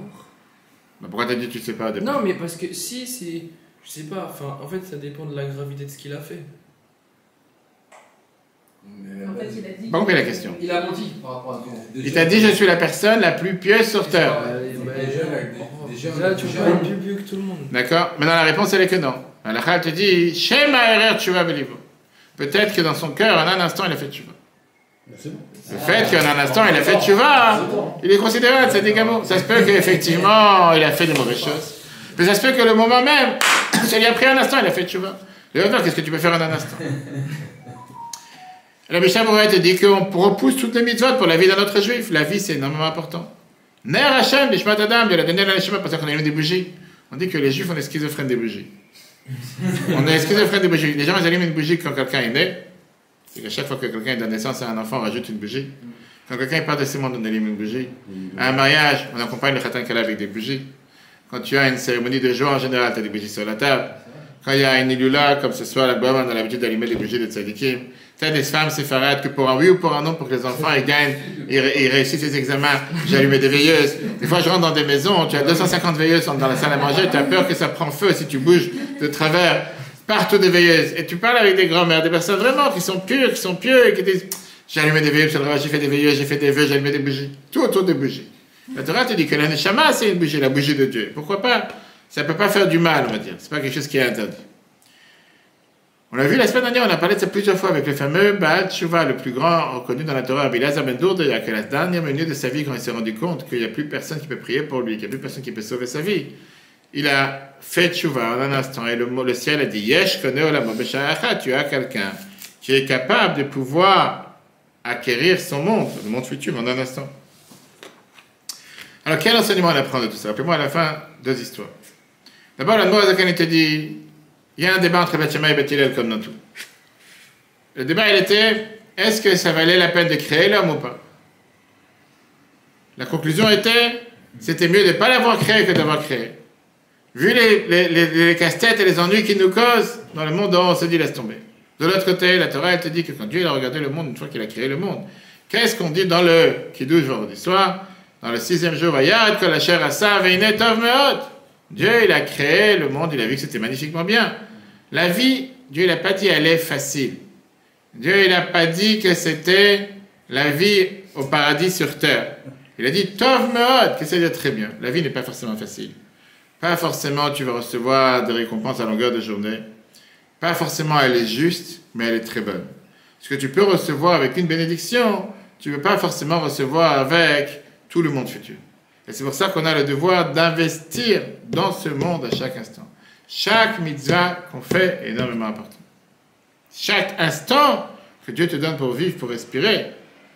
Bah pourquoi t'as dit tu sais pas au départ? Non, mais parce que si c'est... Je sais pas, enfin, en fait, ça dépend de la gravité de ce qu'il a fait. En fait, il a dit. Pas compris la question. Il a menti par rapport à toi. Il t'a dit je suis la personne la plus pieuse sur terre. Déjà, tu vas être plus pieux que tout le monde. D'accord? Maintenant la réponse elle est que non. La Chal te dit Shema erer tshuva belivo. Peut-être que dans son cœur, en un instant, il a fait tshuva. Le fait qu'en un instant, il a fait tshuva, il est considéré un tzaddik gamo. Ça se peut qu'effectivement, il a fait des mauvaises choses. Mais ça se peut que le moment même, ça lui a pris un instant, il a fait tshuva. Qu'est-ce que tu peux faire en un instant? La Mishnah Berurah te dit qu'on repousse toutes les mitzvot pour la vie d'un autre juif. La vie, c'est énormément important. Ner Hashem, Bishmat Adam, de la dernière Neshama, parce qu'on allume des bougies. On dit que les juifs, on est schizophrènes des bougies. On est schizophrènes des bougies. Les gens, ils allument une bougie quand quelqu'un est né. C'est qu'à chaque fois que quelqu'un donne naissance à un enfant, on rajoute une bougie. Quand quelqu'un part de ce monde, on allume une bougie. À un mariage, on accompagne le Khatan Kala avec des bougies. Quand tu as une cérémonie de joie en général, tu as des bougies sur la table. Quand il y a une ilula, comme ce soir, la Bohème, on a l'habitude d'allumer des bougies de tzadikim. Tu as des femmes séfarades que pour un oui ou pour un non, pour que les enfants ils gagnent, ils réussissent les examens, j'ai allumé des veilleuses. Des fois, je rentre dans des maisons, tu as 250 veilleuses dans la salle à manger, tu as peur que ça prend feu si tu bouges de travers, partout des veilleuses. Et tu parles avec des grands-mères, des personnes vraiment qui sont pures, qui sont pieux, et qui disent j'ai allumé des veilleuses, j'ai fait des veilleuses, j'ai fait des vœux, j'ai allumé des bougies. Tout autour des bougies. La Torah te dit que la Neshama, c'est une bougie, la bougie de Dieu. Pourquoi pas? Ça ne peut pas faire du mal, on va dire. C'est pas quelque chose qui est interdit. On l'a vu la semaine dernière, on a parlé de ça plusieurs fois avec le fameux Baal Tshuva, le plus grand reconnu dans la Torah, Rabbi Elazar ben Dourda, que la dernière minute de sa vie, quand il s'est rendu compte qu'il n'y a plus personne qui peut prier pour lui, qu'il n'y a plus personne qui peut sauver sa vie, il a fait tchouva en un instant. Et le ciel a dit, Yesh kone olamo b'sha'acha, tu as quelqu'un qui est capable de pouvoir acquérir son monde, le monde futur, en un instant. Alors, quel enseignement on apprend de tout ça? Rappelez-moi à la fin, deux histoires. D'abord, la Moazakan te dit, il y a un débat entre Beth Shammai et Beth Hillel comme dans tout. Le débat, il était, est-ce que ça valait la peine de créer l'homme ou pas? La conclusion était, c'était mieux de ne pas l'avoir créé que d'avoir créé. Vu les casse-têtes et les ennuis qu'il nous causent, dans le monde d'en haut, on se dit, laisse tomber. De l'autre côté, la Torah, elle te dit que quand Dieu il a regardé le monde, une fois qu'il a créé le monde, qu'est-ce qu'on dit dans le Kiddush vendredi soir? Dans le 6e jour, Vayad, Kol Asher Asa, Veinet Tov Meod. Dieu, il a créé le monde, il a vu que c'était magnifiquement bien. La vie, Dieu, il n'a pas dit elle est facile. Dieu, il n'a pas dit que c'était la vie au paradis sur terre. Il a dit Tov Meod, que c'est très bien. La vie n'est pas forcément facile. Pas forcément tu vas recevoir des récompenses à longueur de journée. Pas forcément elle est juste, mais elle est très bonne. Ce que tu peux recevoir avec une bénédiction, tu ne peux pas forcément recevoir avec tout le monde futur. Et c'est pour ça qu'on a le devoir d'investir dans ce monde à chaque instant. Chaque mitzvah qu'on fait est énormément important. Chaque instant que Dieu te donne pour vivre, pour respirer,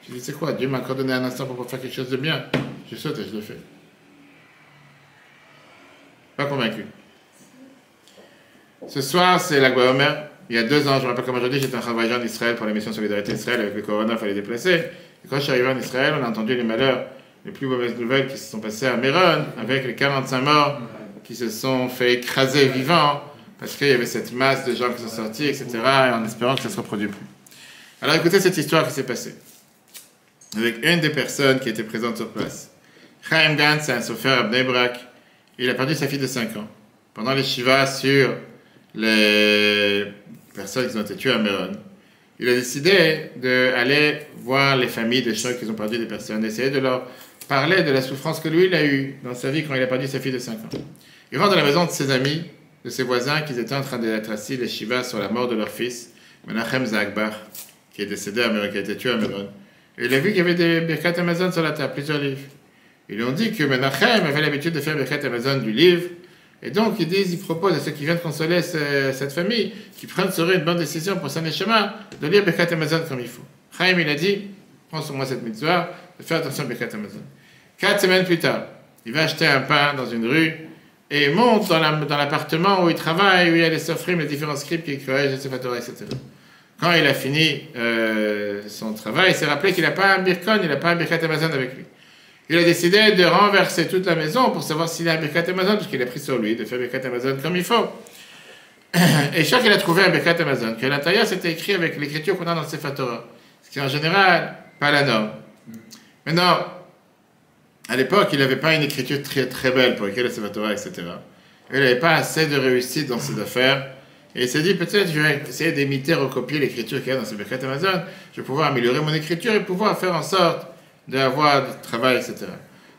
tu dis, c'est quoi? Dieu m'a encore donné un instant pour faire quelque chose de bien. Je saute et je le fais. Pas convaincu. Ce soir, c'est la Omer. Il y a 2 ans, je me rappelle comme aujourd'hui, j'étais en travail en Israël pour la mission Solidarité Israël. Avec le Corona, il fallait déplacer. Et quand je suis arrivé en Israël, on a entendu les malheurs, les plus mauvaises nouvelles qui se sont passées à Méron, avec les 45 morts qui se sont fait écraser vivants, parce qu'il y avait cette masse de gens qui sont sortis, etc., et en espérant que ça ne se reproduise plus. Alors écoutez cette histoire qui s'est passée, avec une des personnes qui était présente sur place. Chaim Gantz, c'est un sophère à Bnei Brak. Il a perdu sa fille de 5 ans. Pendant les shivas sur les personnes qui ont été tuées à Méron, il a décidé d'aller voir les familles de ceux qui ont perdu des personnes, d'essayer de leur parler de la souffrance que lui, il a eue dans sa vie quand il a perdu sa fille de 5 ans. Il rentre dans la maison de ses amis, de ses voisins, qui étaient en train d'être assis, les shivas, sur la mort de leur fils, Menachem Zagbar, qui est décédé à Méron, qui a été tué à Méron. Et il a vu qu'il y avait des Birkat Amazon sur la table, plusieurs livres. Ils lui ont dit que Menachem avait l'habitude de faire Birkat Amazon du livre. Et donc, ils proposent à ceux qui viennent consoler cette famille, qui prennent sur eux une bonne décision pour Sané Shema, de lire Birkat Amazon comme il faut. Chaim, il a dit, prends sur moi cette mitzvah, de faire attention à Birkat Amazon. 4 semaines plus tard, il va acheter un pain dans une rue, et il monte dans l'appartement où il travaille, où il y a les sofrim, les différents scripts qu'il corrige, les Sefer Torah, etc. Quand il a fini son travail, il s'est rappelé qu'il n'a pas un Birkon, il n'a pas un Birkat Amazon avec lui. Il a décidé de renverser toute la maison pour savoir s'il a un Birkat Amazon, parce qu'il a pris sur lui de faire Birkat Amazon comme il faut. Et chaque il a trouvé un Birkat Amazon, que à l'intérieur c'était écrit avec l'écriture qu'on a dans le Sefer Torah, ce qui est en général pas la norme. Maintenant, à l'époque, il n'avait pas une écriture très, très belle pour écrire le Sefer Torah, etc. Il n'avait pas assez de réussite dans ses affaires. Et il s'est dit, peut-être je vais essayer d'imiter, recopier l'écriture qu'il y a dans ce Birkat Amazon, je vais pouvoir améliorer mon écriture et pouvoir faire en sorte d'avoir du travail, etc.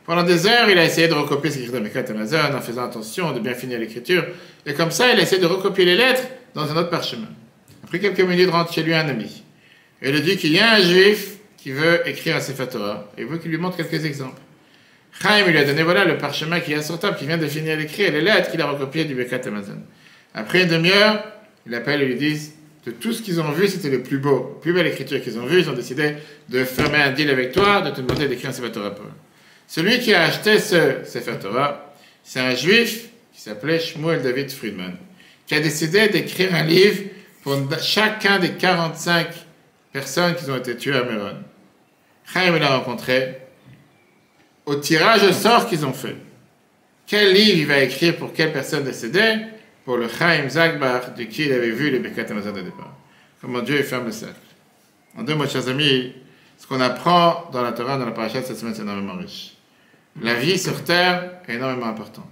Pendant des heures, il a essayé de recopier ce qu'il écrit dans Birkat Amazon en faisant attention de bien finir l'écriture. Et comme ça, il a essayé de recopier les lettres dans un autre parchemin. Après quelques minutes, rentre chez lui un ami. Et il lui dit qu'il y a un juif qui veut écrire un Sefer Torah. Et il veut qu'il lui montre quelques exemples. Chaim lui a donné, voilà, le parchemin qui est sur table, qui vient de finir d'écrire les lettres qu'il a recopiées du Birkat Amazon. Après une demi-heure, il appelle et lui dit, de tout ce qu'ils ont vu, c'était le plus beau, la plus belle écriture qu'ils ont vue. Ils ont décidé de fermer un deal avec toi, de te demander d'écrire un Sefer Torah pour eux. Celui qui a acheté ce Sefer Torah, c'est un juif qui s'appelait Shmuel David Friedman, qui a décidé d'écrire un livre pour chacun des 45 personnes qui ont été tuées à Méron. Chaim l'a rencontré au tirage au sort qu'ils ont fait. Quel livre il va écrire pour quelle personne décédée? Pour le Chaim Zagbar, de qui il avait vu les Birkat Amazon au départ. Comment Dieu ferme le cercle. En 2 mots, chers amis, ce qu'on apprend dans la Torah, dans la paracha de cette semaine, c'est énormément riche. La vie sur terre est énormément importante.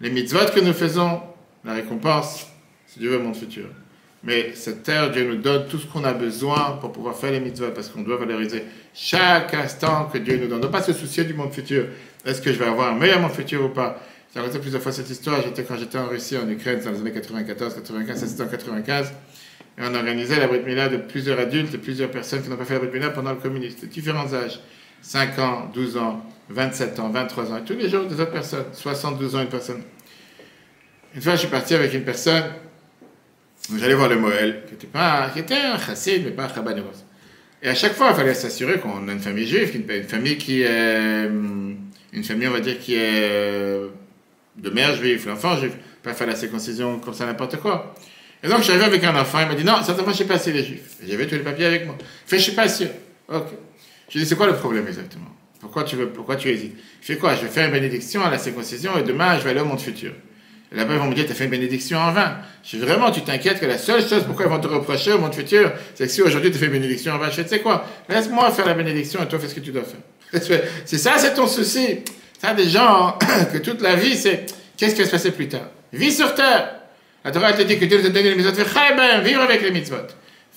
Les mitzvot que nous faisons, la récompense, c'est Dieu veut le monde futur. Mais cette terre, Dieu nous donne tout ce qu'on a besoin pour pouvoir faire les mitzvot, parce qu'on doit valoriser chaque instant que Dieu nous donne. Ne pas se soucier du monde futur. Est-ce que je vais avoir un meilleur monde futur ou pas? J'ai raconté plusieurs fois cette histoire. Quand j'étais en Russie, en Ukraine, dans les années 94, 95, c'était en 95. Et on organisait la Brit Mila de plusieurs adultes, de plusieurs personnes qui n'ont pas fait la Brit Mila pendant le communisme, de différents âges. 5 ans, 12 ans, 27 ans, 23 ans, et tous les jours des autres personnes. 72 ans, une personne. Une fois, je suis parti avec une personne, j'allais voir le Moël, qui était un chassid, mais pas un Chabad. Et à chaque fois, il fallait s'assurer qu'on a une famille juive, une famille qui est, une famille, on va dire, qui est de mère juive, l'enfant juif, pas faire la circoncision comme ça, n'importe quoi. Et donc, j'arrivais avec un enfant, il m'a dit, non, certainement, je ne sais pas si les juifs. J'avais tous les papiers avec moi. Il fait, je ne suis pas sûr. Ok. Je lui ai dit, c'est quoi le problème exactement? Pourquoi tu hésites? Il fait quoi? Je vais faire une bénédiction à la circoncision et demain, je vais aller au monde futur. Et là-bas, ils vont me dire, tu as fait une bénédiction en vain. Je dis, vraiment, tu t'inquiètes que la seule chose pourquoi ils vont te reprocher au monde futur, c'est que si aujourd'hui tu fais une bénédiction en vain, je fais, tu sais quoi? Laisse-moi faire la bénédiction et toi, fais ce que tu dois faire. C'est ça, c'est ton souci. Ça, des gens, que toute la vie, c'est, qu'est-ce qui va se passer plus tard? Vis sur terre. La Torah te dit que Dieu te donne les mitzvot. Vivre avec les mitzvot.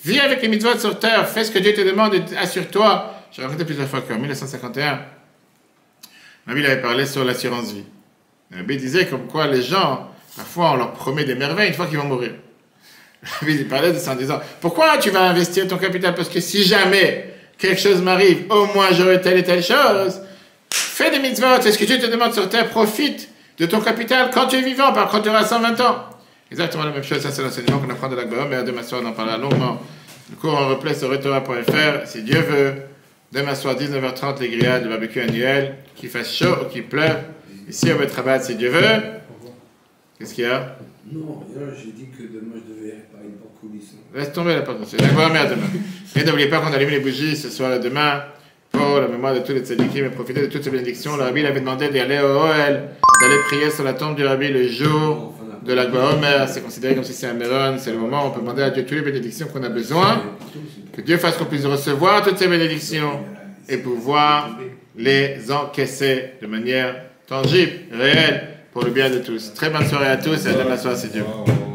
Vis avec les mitzvot sur terre. Fais ce que Dieu te demande et assure-toi. J'ai raconté plusieurs fois qu'en 1951, Rabbi avait parlé sur l'assurance vie. Rabbi disait comme quoi les gens, parfois on leur promet des merveilles une fois qu'ils vont mourir. Rabbi parlait de ça en disant, pourquoi tu vas investir ton capital? Parce que si jamais quelque chose m'arrive, au moins j'aurai telle et telle chose. Fais des mitzvot. C'est ce que Dieu te demande sur terre. Profite de ton capital quand tu es vivant, pas quand tu auras 120 ans. Exactement la même chose, ça c'est l'enseignement qu'on apprend de la Gemara, mais demain soir on en parlera longuement. Le cours en replay sur retora.fr, si Dieu veut, demain soir 19h30 les grillades, le barbecue annuel, qu'il fasse chaud ou qu'il pleuve, ici au Betrabat si Dieu veut. Qu'est-ce qu'il y a? Non, rien, j'ai dit que demain je devais parler de porte coulisse. Laisse tomber la porte coulisse, la Gemara à demain. Et n'oubliez pas qu'on allume les bougies ce soir et demain, pour la mémoire de tous les tzadikim et profiter de toutes ces bénédictions. Le Rabbi avait demandé d'aller au Ohel, d'aller prier sur la tombe du Rabbi le jour de la Omer. C'est considéré comme si c'est un Méron. C'est le moment où on peut demander à Dieu toutes les bénédictions qu'on a besoin. Que Dieu fasse qu'on puisse recevoir toutes ces bénédictions et pouvoir les encaisser de manière tangible, réelle, pour le bien de tous. Très bonne soirée à tous et à demain soir si Dieu veut.